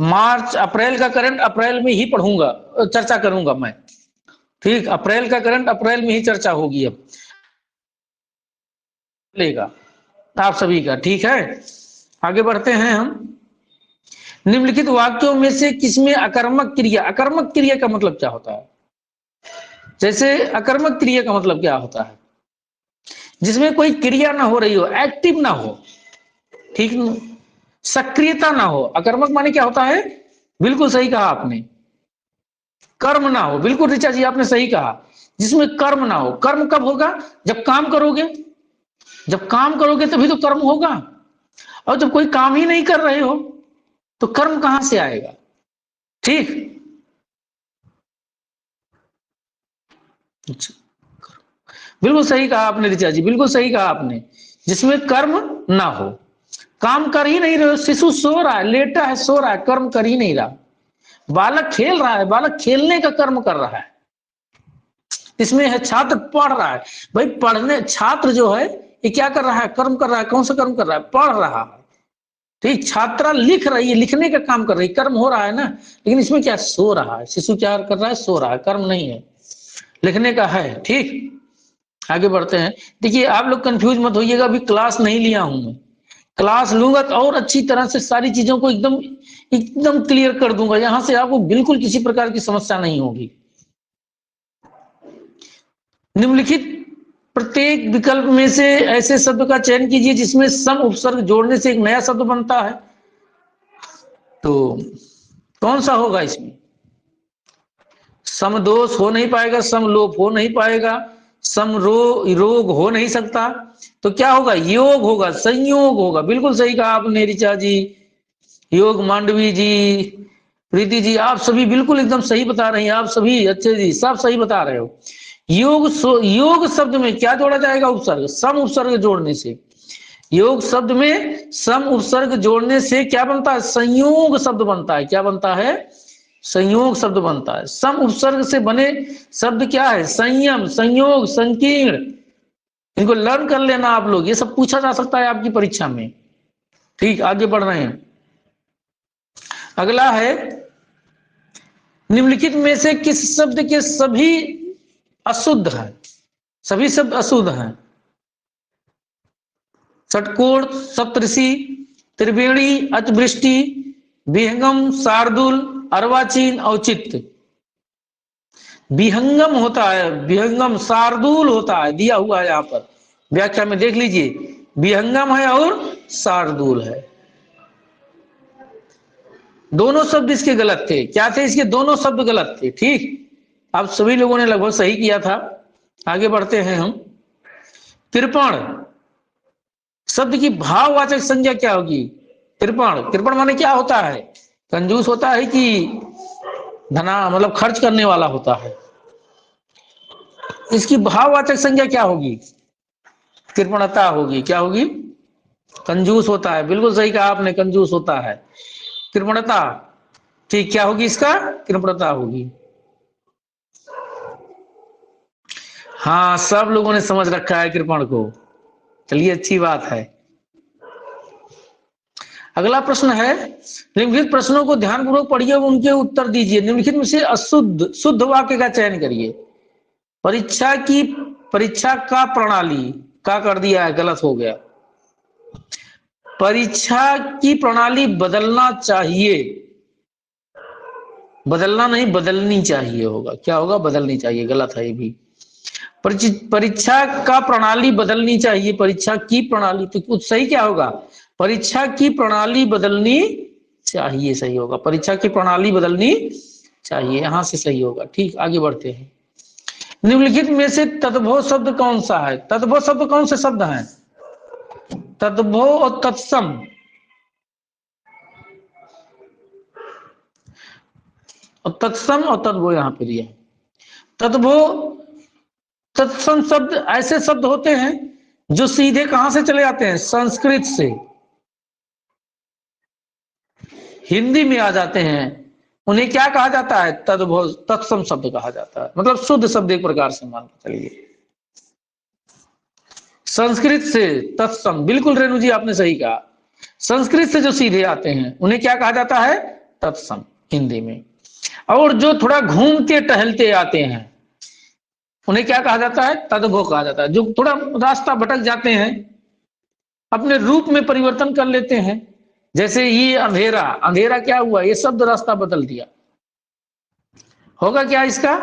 [SPEAKER 1] मार्च अप्रैल का करंट अप्रैल में ही पढ़ूंगा, चर्चा करूंगा मैं। ठीक, अप्रैल का करंट अप्रैल में ही चर्चा होगी अब लेगा आप सभी का। ठीक है, आगे बढ़ते हैं हम। निम्नलिखित वाक्यों में से किसमें अकर्मक क्रिया, अकर्मक क्रिया का मतलब क्या होता है? जैसे अकर्मक क्रिया का मतलब क्या होता है? जिसमें कोई क्रिया ना हो रही हो, एक्टिव ना हो, ठीक न? सक्रियता ना हो। अकर्मक माने क्या होता है? बिल्कुल सही कहा आपने, कर्म ना हो। बिल्कुल ऋचा जी आपने सही कहा, जिसमें कर्म ना हो। कर्म कब होगा? जब काम करोगे। जब काम करोगे तभी तो कर्म होगा। और जब कोई काम ही नहीं कर रहे हो तो कर्म कहां से आएगा? ठीक, बिल्कुल सही कहा आपने ऋचा जी, बिल्कुल सही कहा आपने, जिसमें कर्म ना हो। काम कर ही नहीं रहे हो, शिशु सो रहा है, लेटा है, सो रहा है, कर्म कर ही नहीं रहा। बालक खेल रहा है, बालक खेलने का कर्म कर रहा है। इसमें है छात्र पढ़ रहा है, भाई पढ़ने, छात्र जो है ये क्या कर रहा है? कर्म कर रहा है। कौन सा कर्म कर रहा है? पढ़ रहा है। ठीक, छात्रा लिख रही है, लिखने का काम कर रही है, कर्म हो रहा है ना। लेकिन इसमें क्या? सो रहा है। शिशु क्या कर रहा है? सो रहा है, कर्म नहीं है, लिखने का है। ठीक, आगे बढ़ते हैं। देखिए आप लोग कंफ्यूज मत होइएगा, अभी क्लास नहीं लिया हूं मैं। क्लास लूंगा तो और अच्छी तरह से सारी चीजों को एकदम एकदम क्लियर कर दूंगा, यहां से आपको बिल्कुल किसी प्रकार की समस्या नहीं होगी। निम्नलिखित प्रत्येक विकल्प में से ऐसे शब्द का चयन कीजिए जिसमें सम उपसर्ग जोड़ने से एक नया शब्द बनता है। तो कौन सा होगा इसमें? समदोष हो नहीं पाएगा, समलोप हो नहीं पाएगा, रोग हो नहीं सकता। तो क्या होगा? योग होगा, संयोग होगा। बिल्कुल सही कहा आपने ऋचा जी, योग। मांडवी जी, प्रीति जी, आप सभी बिल्कुल एकदम सही बता रही हैं। आप सभी अच्छे जी, सब सही बता रहे हो। योग, योग शब्द में क्या जोड़ा जाएगा? उपसर्ग, सम उपसर्ग जोड़ने से। योग शब्द में सम उपसर्ग जोड़ने से क्या बनता है? संयोग शब्द बनता है। क्या बनता है? संयोग शब्द बनता है। सम उपसर्ग से बने शब्द क्या है? संयम, संयोग, संकीर्ण। इनको लर्न कर लेना आप लोग, ये सब पूछा जा सकता है आपकी परीक्षा में। ठीक, आगे बढ़ रहे हैं। अगला है, निम्नलिखित में से किस शब्द के सभी अशुद्ध हैं? सभी शब्द अशुद्ध हैं। षटकोण, सप्तऋषि, त्रिवेणी, अतिवृष्टि, विहंगम, शार्दुल, अर्वाचीन, औचित्य। विहंगम होता है, विहंगम, शार्दुल होता है, दिया हुआ है यहां पर व्याख्या में, देख लीजिए। विहंगम है और शार्दुल है। दोनों शब्द इसके गलत थे। क्या थे इसके? दोनों शब्द गलत थे। ठीक, आप सभी लोगों ने लगभग सही किया था। आगे बढ़ते हैं हम। कृपण शब्द की भाववाचक संज्ञा क्या होगी? कृपण, कृपण माने क्या होता है? कंजूस होता है कि धना मतलब खर्च करने वाला होता है? इसकी भाववाचक संज्ञा क्या होगी? कृपणता होगी। क्या होगी? कंजूस होता है। बिल्कुल सही कहा आपने, कंजूस होता है। कृपणता, ठीक, क्या होगी इसका? कृपणता होगी। हाँ, सब लोगों ने समझ रखा है कृपण को। चलिए, अच्छी बात है। अगला प्रश्न है, निम्नलिखित प्रश्नों को ध्यानपूर्वक पढ़िए और उनके उत्तर दीजिए। निम्नलिखित में से अशुद्ध शुद्ध वाक्य का चयन करिए। परीक्षा का प्रणाली का कर दिया है, गलत हो गया। परीक्षा की प्रणाली बदलना चाहिए, बदलना नहीं बदलनी चाहिए होगा। क्या होगा? बदलनी चाहिए, गलत है ये भी। परीक्षा का प्रणाली बदलनी चाहिए, परीक्षा की प्रणाली, तो कुछ सही क्या होगा? परीक्षा की प्रणाली बदलनी चाहिए, सही होगा। परीक्षा की प्रणाली बदलनी चाहिए, यहां से सही होगा। ठीक, आगे बढ़ते हैं। निम्नलिखित में से तद्भव शब्द कौन सा है? तद्भव शब्द कौन से शब्द हैं? तद्भव और तत्सम। और तत्सम और तद्भव यहां पे दिया। तद्भव तत्सम शब्द ऐसे शब्द होते हैं जो सीधे कहां से चले जाते हैं? संस्कृत से हिंदी में आ जाते हैं। उन्हें क्या कहा जाता है? तद्भव तत्सम शब्द कहा जाता है। मतलब शुद्ध शब्द एक प्रकार से मान के चलिए। संस्कृत से तत्सम, बिल्कुल रेणु जी आपने सही कहा। संस्कृत से जो सीधे आते हैं उन्हें क्या कहा जाता है? तत्सम हिंदी में। और जो थोड़ा घूमते टहलते आते हैं उन्हें क्या कहा जाता है? तद्भव कहा जाता है। जो थोड़ा रास्ता भटक जाते हैं, अपने रूप में परिवर्तन कर लेते हैं, जैसे ये अंधेरा, अंधेरा क्या हुआ? ये शब्द रास्ता बदल दिया, होगा क्या इसका?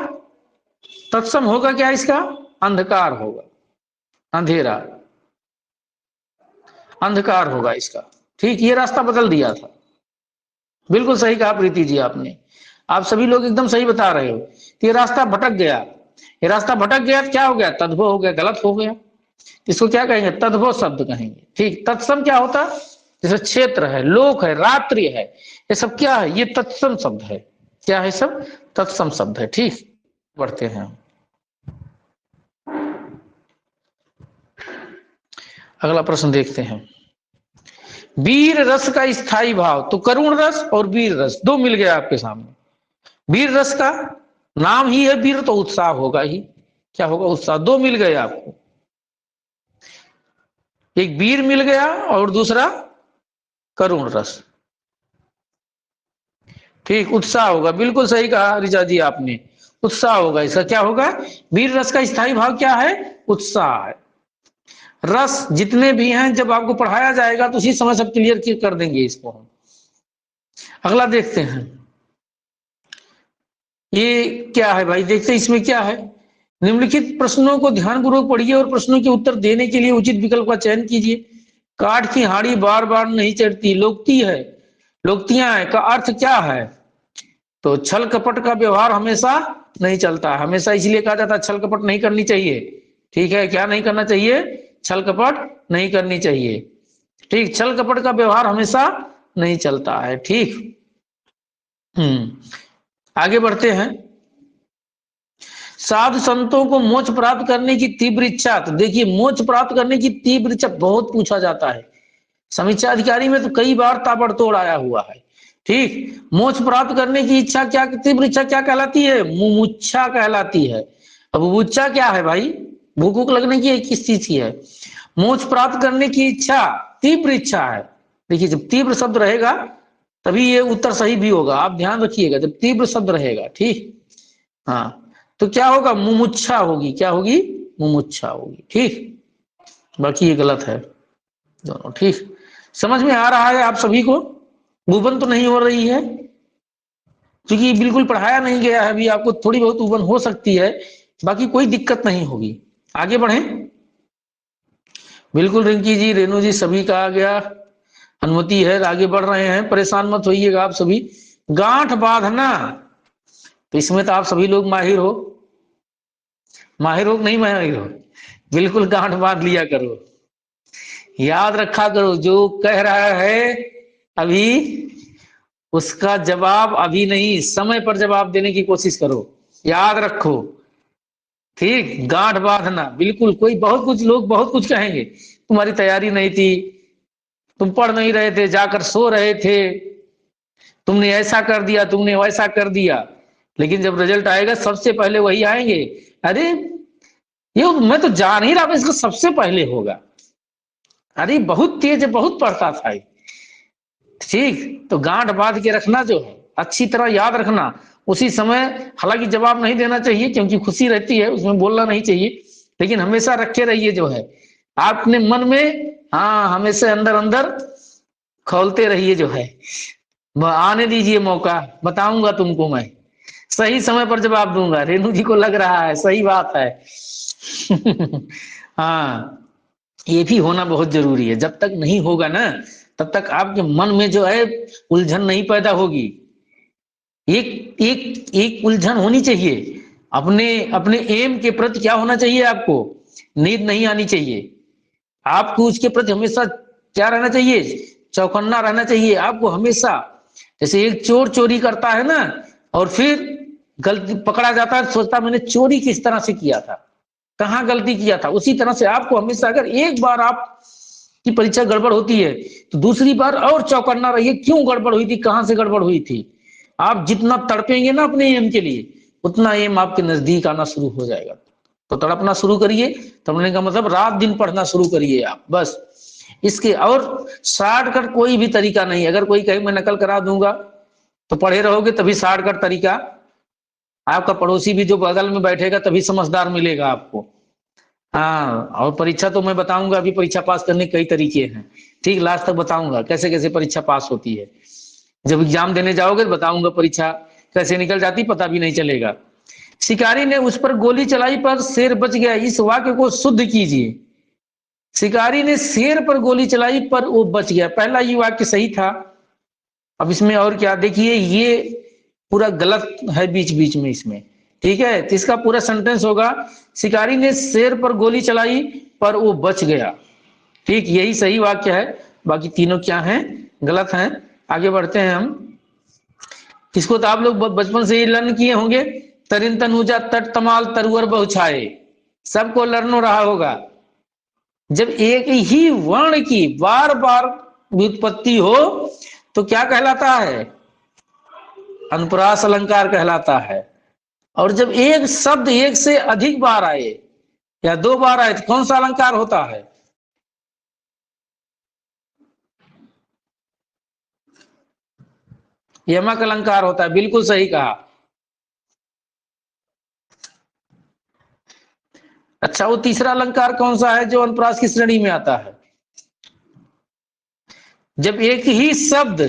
[SPEAKER 1] तत्सम होगा क्या इसका? अंधकार होगा, अंधेरा, अंधकार होगा इसका। ठीक, ये रास्ता बदल दिया था। बिल्कुल सही कहा प्रीति जी आपने। आप सभी लोग एकदम सही बता रहे हो। ये रास्ता भटक गया, ये रास्ता भटक गया तो क्या हो गया? तद्भव हो गया, गलत हो गया। इसको क्या कहेंगे? तद्भव शब्द कहेंगे। ठीक, तत्सम क्या होता? जैसे क्षेत्र है, लोक है, रात्रि है, ये सब क्या है? ये तत्सम शब्द है। क्या है? सब तत्सम शब्द है। ठीक, बढ़ते हैं। अगला प्रश्न देखते हैं। वीर रस का स्थायी भाव, तो करुण रस और वीर रस दो मिल गया आपके सामने। वीर रस का नाम ही है वीर, तो उत्साह होगा ही। क्या होगा? उत्साह। दो मिल गए आपको, एक वीर मिल गया और दूसरा करुण रस। ठीक, उत्साह होगा। बिल्कुल सही कहा रिचा जी आपने, उत्साह होगा इसका। क्या होगा? वीर रस का स्थायी भाव क्या है? उत्साह है। रस जितने भी हैं जब आपको पढ़ाया जाएगा तो उसी समय सब क्लियर कर देंगे इसको हम। अगला देखते हैं, ये क्या है भाई? देखते हैं इसमें क्या है। निम्नलिखित प्रश्नों को ध्यानपूर्वक पढ़िए और प्रश्नों के उत्तर देने के लिए उचित विकल्प का चयन कीजिए। काठ की हाड़ी बार बार नहीं चढ़ती, लोकती है, लोकतियां है का अर्थ क्या है? तो छल कपट का व्यवहार हमेशा नहीं चलता, हमेशा इसलिए कहा जाता है छल कपट नहीं करनी चाहिए। ठीक है, क्या नहीं करना चाहिए? छल कपट नहीं करनी चाहिए। ठीक, छल कपट का व्यवहार हमेशा नहीं चलता है। ठीक, आगे बढ़ते हैं। साधु संतों को मोक्ष प्राप्त करने की तीव्र इच्छा, तो देखिए मोक्ष प्राप्त करने की तीव्र इच्छा बहुत पूछा जाता है। समीक्षा अधिकारी में तो कई बार ताबड़तोड़ आया हुआ है। ठीक, मोक्ष प्राप्त करने की इच्छा क्या, तीव्र इच्छा क्या कहलाती है? मुमुक्षा कहलाती है। अब मुमुक्षा क्या है भाई? भूख भूख लगने की किस चीज की है? मोक्ष प्राप्त करने की इच्छा तीव्र इच्छा है। देखिए, जब तीव्र शब्द रहेगा तभी ये उत्तर सही भी होगा, आप ध्यान रखिएगा, जब तीव्र शब्द रहेगा। ठीक, हाँ, तो क्या होगा? मुमुक्षा होगी। क्या होगी? मुमुक्षा होगी। ठीक, बाकी ये गलत है दोनों। ठीक, समझ में आ रहा है आप सभी को? उबन तो नहीं हो रही है, क्योंकि बिल्कुल पढ़ाया नहीं गया है अभी। आपको थोड़ी बहुत उबन हो सकती है, बाकी कोई दिक्कत नहीं होगी। आगे बढ़े। बिल्कुल रिंकी जी, रेणु जी, सभी का आ गया, अनुमति है, आगे बढ़ रहे हैं। परेशान मत होइएगा आप सभी। गांठ बांधना, तो इसमें तो आप सभी लोग माहिर हो। माहिर हो नहीं माहिर हो? बिल्कुल गांठ बांध लिया करो, याद रखा करो। जो कह रहा है अभी, उसका जवाब अभी नहीं, समय पर जवाब देने की कोशिश करो। याद रखो, ठीक, गांठ बांधना, बिल्कुल। कोई बहुत कुछ लोग बहुत कुछ कहेंगे, तुम्हारी तैयारी नहीं थी, तुम पढ़ नहीं रहे थे, जाकर सो रहे थे, तुमने ऐसा कर दिया, तुमने वैसा कर दिया। लेकिन जब रिजल्ट आएगा सबसे पहले वही आएंगे, अरे ये मैं तो जान ही रहा था इसका सबसे पहले होगा, अरे बहुत तेज है, बहुत पढ़ता था ये। ठीक, तो गांठ बांध के रखना जो है, अच्छी तरह याद रखना। उसी समय हालांकि जवाब नहीं देना चाहिए क्योंकि खुशी रहती है, उसमें बोलना नहीं चाहिए, लेकिन हमेशा रखे रहिए जो है आपने मन में, हाँ हमेशा अंदर अंदर खोलते रहिए जो है। आने दीजिए मौका, बताऊंगा तुमको मैं, सही समय पर जवाब दूंगा। रेणु जी को लग रहा है, सही बात है। हाँ, ये भी होना बहुत जरूरी है। जब तक नहीं होगा ना, तब तक आपके मन में जो है उलझन नहीं पैदा होगी। एक एक एक उलझन होनी चाहिए, अपने अपने एम के प्रति क्या होना चाहिए, आपको नींद नहीं आनी चाहिए, आपको उसके प्रति हमेशा क्या रहना चाहिए, चौकन्ना रहना चाहिए आपको हमेशा। जैसे एक चोर चोरी करता है ना, और फिर गलती पकड़ा जाता है, सोचता मैंने चोरी किस तरह से किया था, कहाँ गलती किया था। उसी तरह से आपको हमेशा, अगर एक बार आप की परीक्षा गड़बड़ होती है तो दूसरी बार और चौकन्ना रहिए, क्यों गड़बड़ हुई थी, कहां से गड़बड़ हुई थी। आप जितना तड़पेंगे ना अपने एम के लिए, उतना एम आपके नजदीक आना शुरू हो जाएगा। तो तड़पना शुरू करिए, तड़पने का मतलब रात दिन पढ़ना शुरू करिए आप, बस। इसके और शॉर्टकट कोई भी तरीका नहीं। अगर कोई कहे मैं नकल करा दूंगा तो पढ़े रहोगे, तभी शॉर्टकट तरीका। आपका पड़ोसी भी जो बगल में बैठेगा तभी समझदार मिलेगा आपको। हाँ, और परीक्षा तो मैं बताऊंगा, अभी परीक्षा पास करने के कई तरीके हैं, ठीक, लास्ट तक बताऊंगा कैसे कैसे परीक्षा पास होती है। जब एग्जाम देने जाओगे तो बताऊंगा परीक्षा कैसे निकल जाती, पता भी नहीं चलेगा। शिकारी ने उस पर गोली चलाई पर शेर बच गया, इस वाक्य को शुद्ध कीजिए। शिकारी ने शेर पर गोली चलाई पर वो बच गया, पहला ये वाक्य सही था। अब इसमें और क्या, देखिए ये पूरा गलत है बीच बीच में इसमें, ठीक है। तो इसका पूरा सेंटेंस होगा, शिकारी ने शेर पर गोली चलाई पर वो बच गया, ठीक, यही सही वाक्य है। बाकी तीनों क्या हैं, गलत हैं। आगे बढ़ते हैं हम। इसको तो आप लोग बचपन से ही लर्न किए होंगे, तरिन तनुजा तट तमाल तरुअर बहुछाए, सबको लर्न हो रहा होगा। जब एक ही वर्ण की बार बार व्युत्पत्ति हो तो क्या कहलाता है, अनुप्रास अलंकार कहलाता है। और जब एक शब्द एक से अधिक बार आए या दो बार आए तो कौन सा अलंकार होता है, यमक अलंकार होता है, बिल्कुल सही कहा। अच्छा, वो तीसरा अलंकार कौन सा है जो अनुप्रास की श्रेणी में आता है, जब एक ही शब्द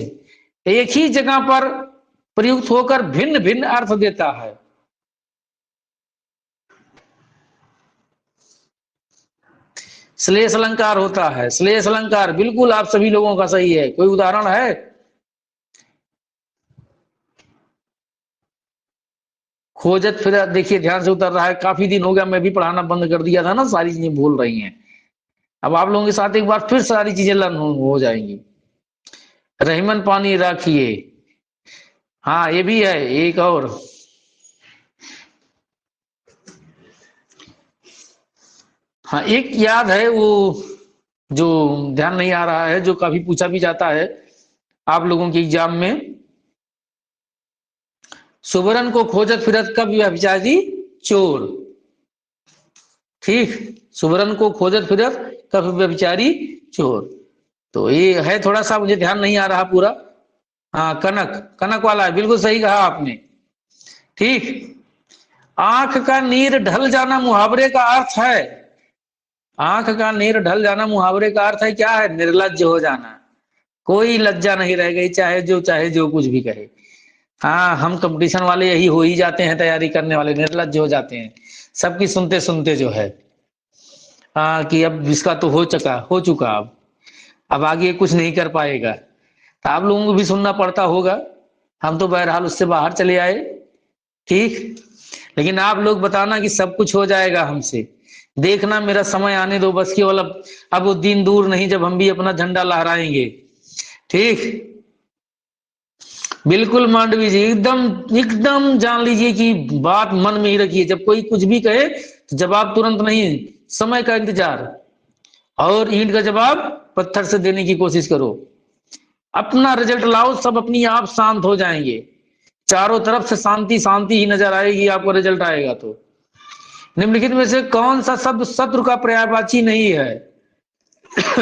[SPEAKER 1] एक ही जगह पर प्रयुक्त होकर भिन्न भिन्न अर्थ देता है। श्लेष अलंकार होता है, श्लेष अलंकार, बिल्कुल आप सभी लोगों का सही है। कोई उदाहरण है, खोजत फिर देखिए ध्यान से उतर रहा है, काफी दिन हो गया मैं भी पढ़ाना बंद कर दिया था ना, सारी चीजें भूल रही हैं। अब आप लोगों के साथ एक बार फिर सारी चीजें लर्न हो जाएंगी। रहीमन पानी राखिए, हाँ ये भी है। एक और, हाँ एक याद है वो, जो ध्यान नहीं आ रहा है, जो काफी पूछा भी जाता है आप लोगों के एग्जाम में। सुबरन को खोजत फिरत कब व्यभिचारी चोर, ठीक, सुबरन को खोजत फिरत कब व्यभिचारी चोर। तो ये है, थोड़ा सा मुझे ध्यान नहीं आ रहा पूरा। हाँ, कनक, कनक वाला है, बिल्कुल सही कहा आपने, ठीक। आंख का नीर ढल जाना मुहावरे का अर्थ है, आंख का नीर ढल जाना मुहावरे का अर्थ है क्या है, निर्लज्ज हो जाना, कोई लज्जा नहीं रह गई, चाहे जो कुछ भी कहे। हाँ, हम कंपटीशन वाले यही हो ही जाते हैं, तैयारी करने वाले निर्लज्ज हो जाते हैं सबकी सुनते सुनते जो है। हाँ, कि अब इसका तो हो चुका अब आगे कुछ नहीं कर पाएगा, तो आप लोगों को भी सुनना पड़ता होगा। हम तो बहरहाल उससे बाहर चले आए, ठीक। लेकिन आप लोग बताना कि सब कुछ हो जाएगा हमसे, देखना मेरा समय आने दो बस, केवल अब वो दिन दूर नहीं जब हम भी अपना झंडा लहराएंगे, ठीक। बिल्कुल मांडवी जी, एकदम एकदम जान लीजिए कि बात मन में ही रखिए। जब कोई कुछ भी कहे तो जवाब तुरंत नहीं, समय का इंतजार, और ईंट का जवाब पत्थर से देने की कोशिश करो। अपना रिजल्ट लाओ, सब अपनी आप शांत हो जाएंगे। चारों तरफ से शांति शांति ही नजर आएगी आपको, रिजल्ट आएगा तो। निम्नलिखित में से कौन सा शब्द शत्रु का पर्यायवाची नहीं है?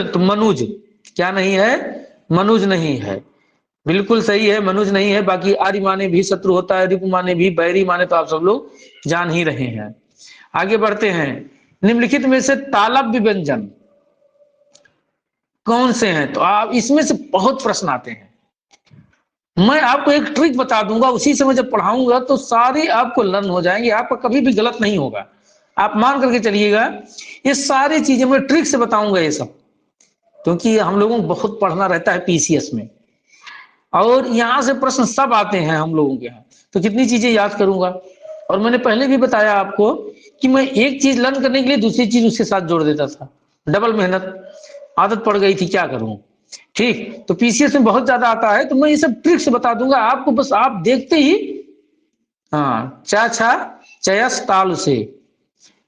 [SPEAKER 1] तो मनुज, क्या नहीं है? मनुज नहीं है, बिल्कुल सही है, मनुज नहीं है। बाकी आर्य माने भी शत्रु होता है, रिपु माने भी, बैरी माने तो आप सब लोग जान ही रहे हैं। आगे बढ़ते हैं। निम्नलिखित में से तालव्य व्यंजन कौन से हैं? तो आप इसमें से बहुत प्रश्न आते हैं। मैं आपको एक ट्रिक बता दूंगा, उसी से मैं जब पढ़ाऊंगा तो सारे आपको लर्न हो जाएंगे, आपका कभी भी गलत नहीं होगा। आप मान करके चलिएगा, ये सारी चीजें मैं ट्रिक से बताऊंगा ये सब, क्योंकि हम लोगों को बहुत पढ़ना रहता है पीसीएस में, और यहां से प्रश्न सब आते हैं हम लोगों के यहाँ। तो कितनी चीजें याद करूंगा। और मैंने पहले भी बताया आपको कि मैं एक चीज लर्न करने के लिए दूसरी चीज उसके साथ जोड़ देता था, डबल मेहनत आदत पड़ गई थी, क्या करूं। ठीक, तो पीसीएस में बहुत ज्यादा आता है, तो मैं ये सब ट्रिक्स बता दूंगा आपको, बस आप देखते ही। हाँ, चा छा चयस ताल से,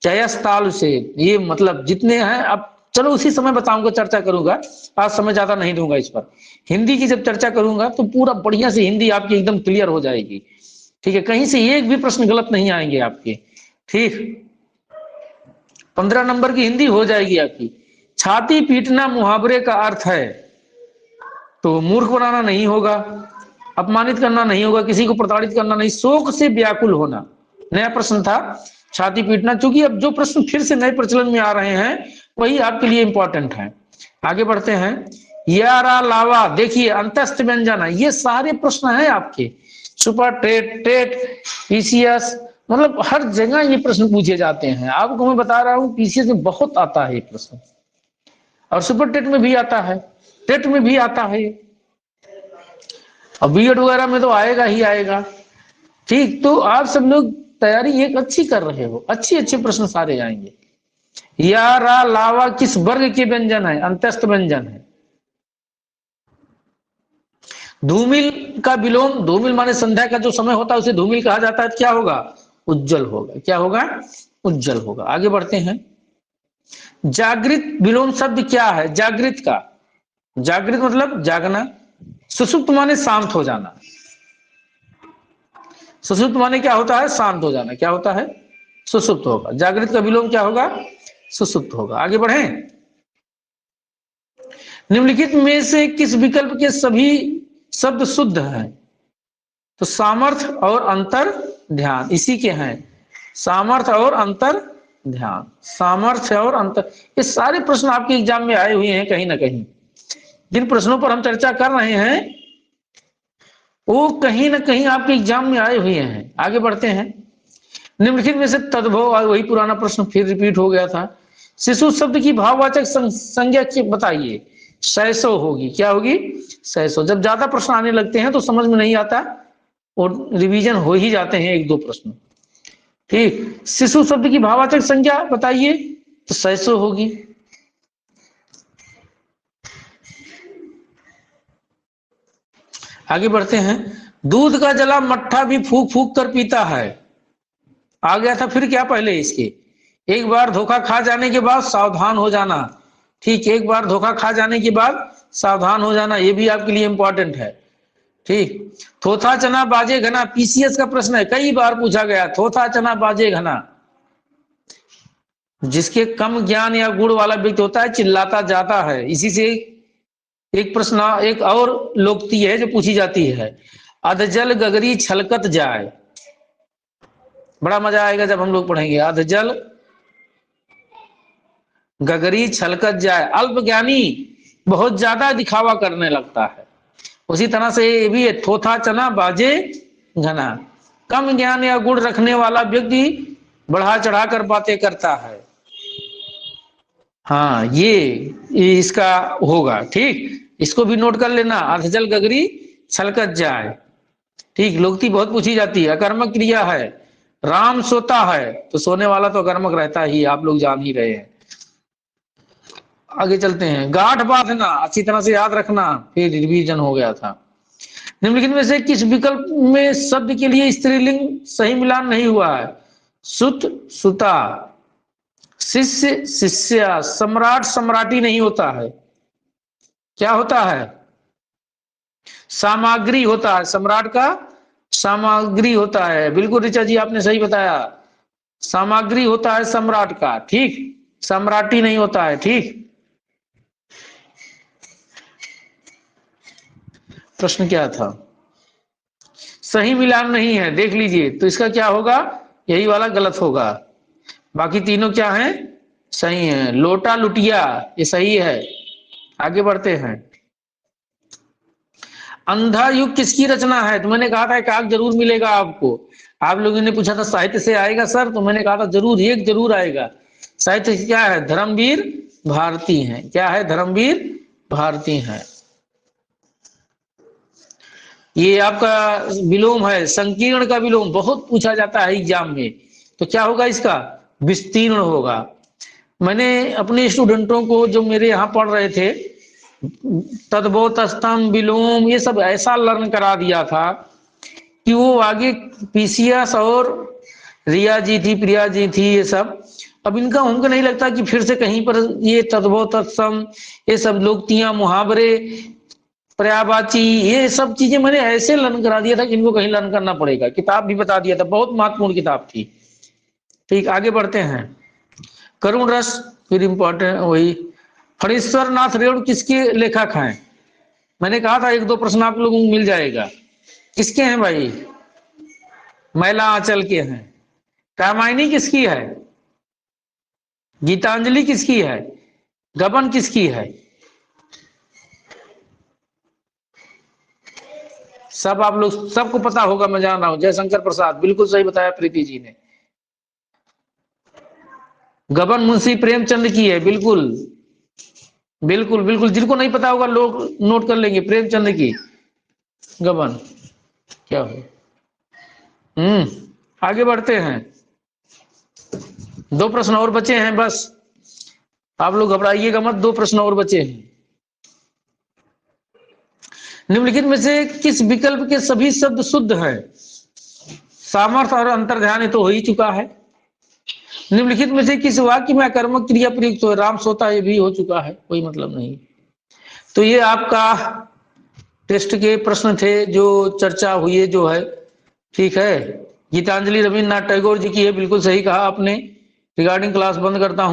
[SPEAKER 1] चयस ताल से, ये मतलब जितने हैं। अब चलो उसी समय बताऊंगा, चर्चा करूंगा, आज समय ज्यादा नहीं दूंगा इस पर। हिंदी की जब चर्चा करूंगा तो पूरा बढ़िया से हिंदी आपकी एकदम क्लियर हो जाएगी। ठीक है, कहीं से एक भी प्रश्न गलत नहीं आएंगे आपके। ठीक, 15 नंबर की हिंदी हो जाएगी आपकी। छाती पीटना मुहावरे का अर्थ है, तो मूर्ख बनाना नहीं होगा, अपमानित करना नहीं होगा, किसी को प्रताड़ित करना नहीं, शोक से व्याकुल होना। नया प्रश्न था छाती पीटना, चूंकि अब जो प्रश्न फिर से नए प्रचलन में आ रहे हैं वही आपके लिए इंपॉर्टेंट है। आगे बढ़ते हैं। यारा लावा, देखिए अंतस्थ व्यंजन है, ये सारे प्रश्न हैं आपके। सुपर टेट, टेट, पीसीएस, मतलब हर जगह ये प्रश्न पूछे जाते हैं। आपको मैं बता रहा हूं पीसीएस में बहुत आता है ये प्रश्न, और सुपर टेट में भी आता है, टेट में भी आता है, और बीएड वगैरह में तो आएगा ही आएगा। ठीक, तो आप सब लोग तैयारी एक अच्छी कर रहे हो, अच्छे अच्छे प्रश्न सारे आएंगे। या रा लावा किस वर्ग के व्यंजन है? अंत्यस्थ व्यंजन है। धूमिल का विलोम, धूमिल माने संध्या का जो समय होता है उसे धूमिल कहा जाता है, क्या होगा? उज्जवल होगा। क्या होगा? उज्जवल होगा। आगे बढ़ते हैं। जागृत विलोम शब्द क्या है? जागृत का, जागृत मतलब जागना, सुषुप्त माने शांत हो जाना। सुषुप्त माने क्या होता है? शांत हो जाना। क्या होता है? सुषुप्त होगा। जागृत का विलोम क्या होगा? सुषुप्त होगा। आगे बढ़े। निम्नलिखित में से किस विकल्प के सभी शब्द शुद्ध हैं? तो सामर्थ्य और अंतर ध्यान इसी के हैं। सामर्थ्य और अंतर ध्यान, सामर्थ्य और अंतर, ये सारे प्रश्न आपके एग्जाम में आए हुए हैं कहीं ना कहीं। जिन प्रश्नों पर हम चर्चा कर रहे हैं वो कहीं ना कहीं आपके एग्जाम में आए हुए हैं। आगे बढ़ते हैं। निम्नलिखित में से तद्भव, वही पुराना प्रश्न फिर रिपीट हो गया था। शिशु शब्द की भाववाचक संज्ञा बताइए। सैसो होगी। क्या होगी? सैसो। जब ज्यादा प्रश्न आने लगते हैं तो समझ में नहीं आता और रिवीजन हो ही जाते हैं एक दो प्रश्न। ठीक, शिशु शब्द की भाववाचक संज्ञा बताइए, तो सैसो होगी। आगे बढ़ते हैं। दूध का जला मट्ठा भी फूक फूक कर पीता है। आ गया था फिर क्या पहले इसके? एक बार धोखा खा जाने के बाद सावधान हो जाना। ठीक, एक बार धोखा खा जाने के बाद सावधान हो जाना, ये भी आपके लिए इंपॉर्टेंट है। ठीक, थोथा चना बाजे घना, पीसीएस का प्रश्न है, कई बार पूछा गया। थोथा चना बाजे घना, जिसके कम ज्ञान या गुण वाला व्यक्ति होता है चिल्लाता जाता है। इसी से एक प्रश्न, एक और लोकती है जो पूछी जाती है, अधजल गगरी छलकत जाए। बड़ा मजा आएगा जब हम लोग पढ़ेंगे। अधजल गगरी छलकत जाए, अल्प ज्ञानी बहुत ज्यादा दिखावा करने लगता है। उसी तरह से ये भी है, थोथा चना बाजे घना, कम ज्ञान या गुण रखने वाला व्यक्ति बढ़ा चढ़ा कर बातें करता है। हाँ, ये इसका होगा। ठीक, इसको भी नोट कर लेना, अधजल गगरी छलकत जाए। ठीक, लोकती बहुत पूछी जाती है। अकर्मक क्रिया है, राम सोता है, तो सोने वाला तो अकर्मक रहता ही, आप लोग जान ही रहे हैं। आगे चलते हैं। गांठ बांधना अच्छी तरह से याद रखना, फिर रिवीजन हो गया था। निम्नलिखित में से किस विकल्प में शब्द के लिए स्त्रीलिंग सही मिलान नहीं हुआ है? सुत, सुता, शिष्य, शिष्या, सम्राट, सम्राटी नहीं होता है। क्या होता है? सामग्री होता है। सम्राट का सामग्री होता है। बिल्कुल ऋचा जी, आपने सही बताया। सामग्री होता है सम्राट का, ठीक, सम्राटी नहीं होता है, ठीक। प्रश्न क्या था? सही मिलान नहीं है, देख लीजिए। तो इसका क्या होगा? यही वाला गलत होगा। बाकी तीनों क्या हैं? सही है। लोटा, लुटिया, ये सही है। आगे बढ़ते हैं। अंधा युग किसकी रचना है? तो मैंने कहा था एकाक जरूर मिलेगा आपको। आप लोगों ने पूछा था साहित्य से आएगा सर, तो मैंने कहा था जरूर एक जरूर आएगा। साहित्य क्या है? धर्मवीर भारती है। क्या है? धर्मवीर भारती है। ये आपका विलोम है, संकीर्ण का विलोम बहुत पूछा जाता है एग्जाम में। तो क्या होगा इसका? विस्तीर्ण होगा। मैंने अपने स्टूडेंटों को जो मेरे यहाँ पढ़ रहे थे, तद्भव, तस्तम, विलोम, ये सब ऐसा लर्न करा दिया था कि वो आगे पीसीएस और रिया जी थी, प्रिया जी थी, ये सब अब इनका हमको नहीं लगता कि फिर से कहीं पर ये तद्भव, तत्सम, ये सब लोकतियां, मुहावरे, पर्यायवाची, ये सब चीजें मैंने ऐसे लर्न करा दिया था कि इनको कहीं लर्न करना पड़ेगा। किताब भी बता दिया था, बहुत महत्वपूर्ण किताब थी। ठीक, आगे बढ़ते हैं। करुण रस, फिर इंपॉर्टेंट वही। फणीश्वर नाथ रेणु किसके लेखक हैं? मैंने कहा था एक दो प्रश्न आप लोगों को मिल जाएगा। किसके हैं भाई? मैला आंचल के हैं। रामायणी किसकी है? गीतांजलि किसकी है? गबन किसकी है? सब आप लोग सबको पता होगा, मैं जान रहा हूं। जयशंकर प्रसाद, बिल्कुल सही बताया प्रीति जी ने। गबन मुंशी प्रेमचंद की है। बिल्कुल बिल्कुल बिल्कुल, जिनको नहीं पता होगा लोग नोट कर लेंगे। प्रेमचंद की गबन क्या हो। आगे बढ़ते हैं। दो प्रश्न और बचे हैं बस, आप लोग घबराइएगा मत, दो प्रश्न और बचे हैं। निम्नलिखित में से किस विकल्प के सभी शब्द शुद्ध हैं? सामर्थ्य और अंतर्ध्यान, ये तो हो ही चुका है। निम्नलिखित में से किस वाक्य में कर्मक क्रिया प्रयुक्त हो? राम सोता, ये भी हो चुका है, कोई मतलब नहीं। तो ये आपका टेस्ट के प्रश्न थे जो चर्चा हुई है, जो है, ठीक है। गीतांजलि रविन्द्रनाथ टैगोर जी की है, बिल्कुल सही कहा आपने। रिगार्डिंग क्लास बंद करता हूं।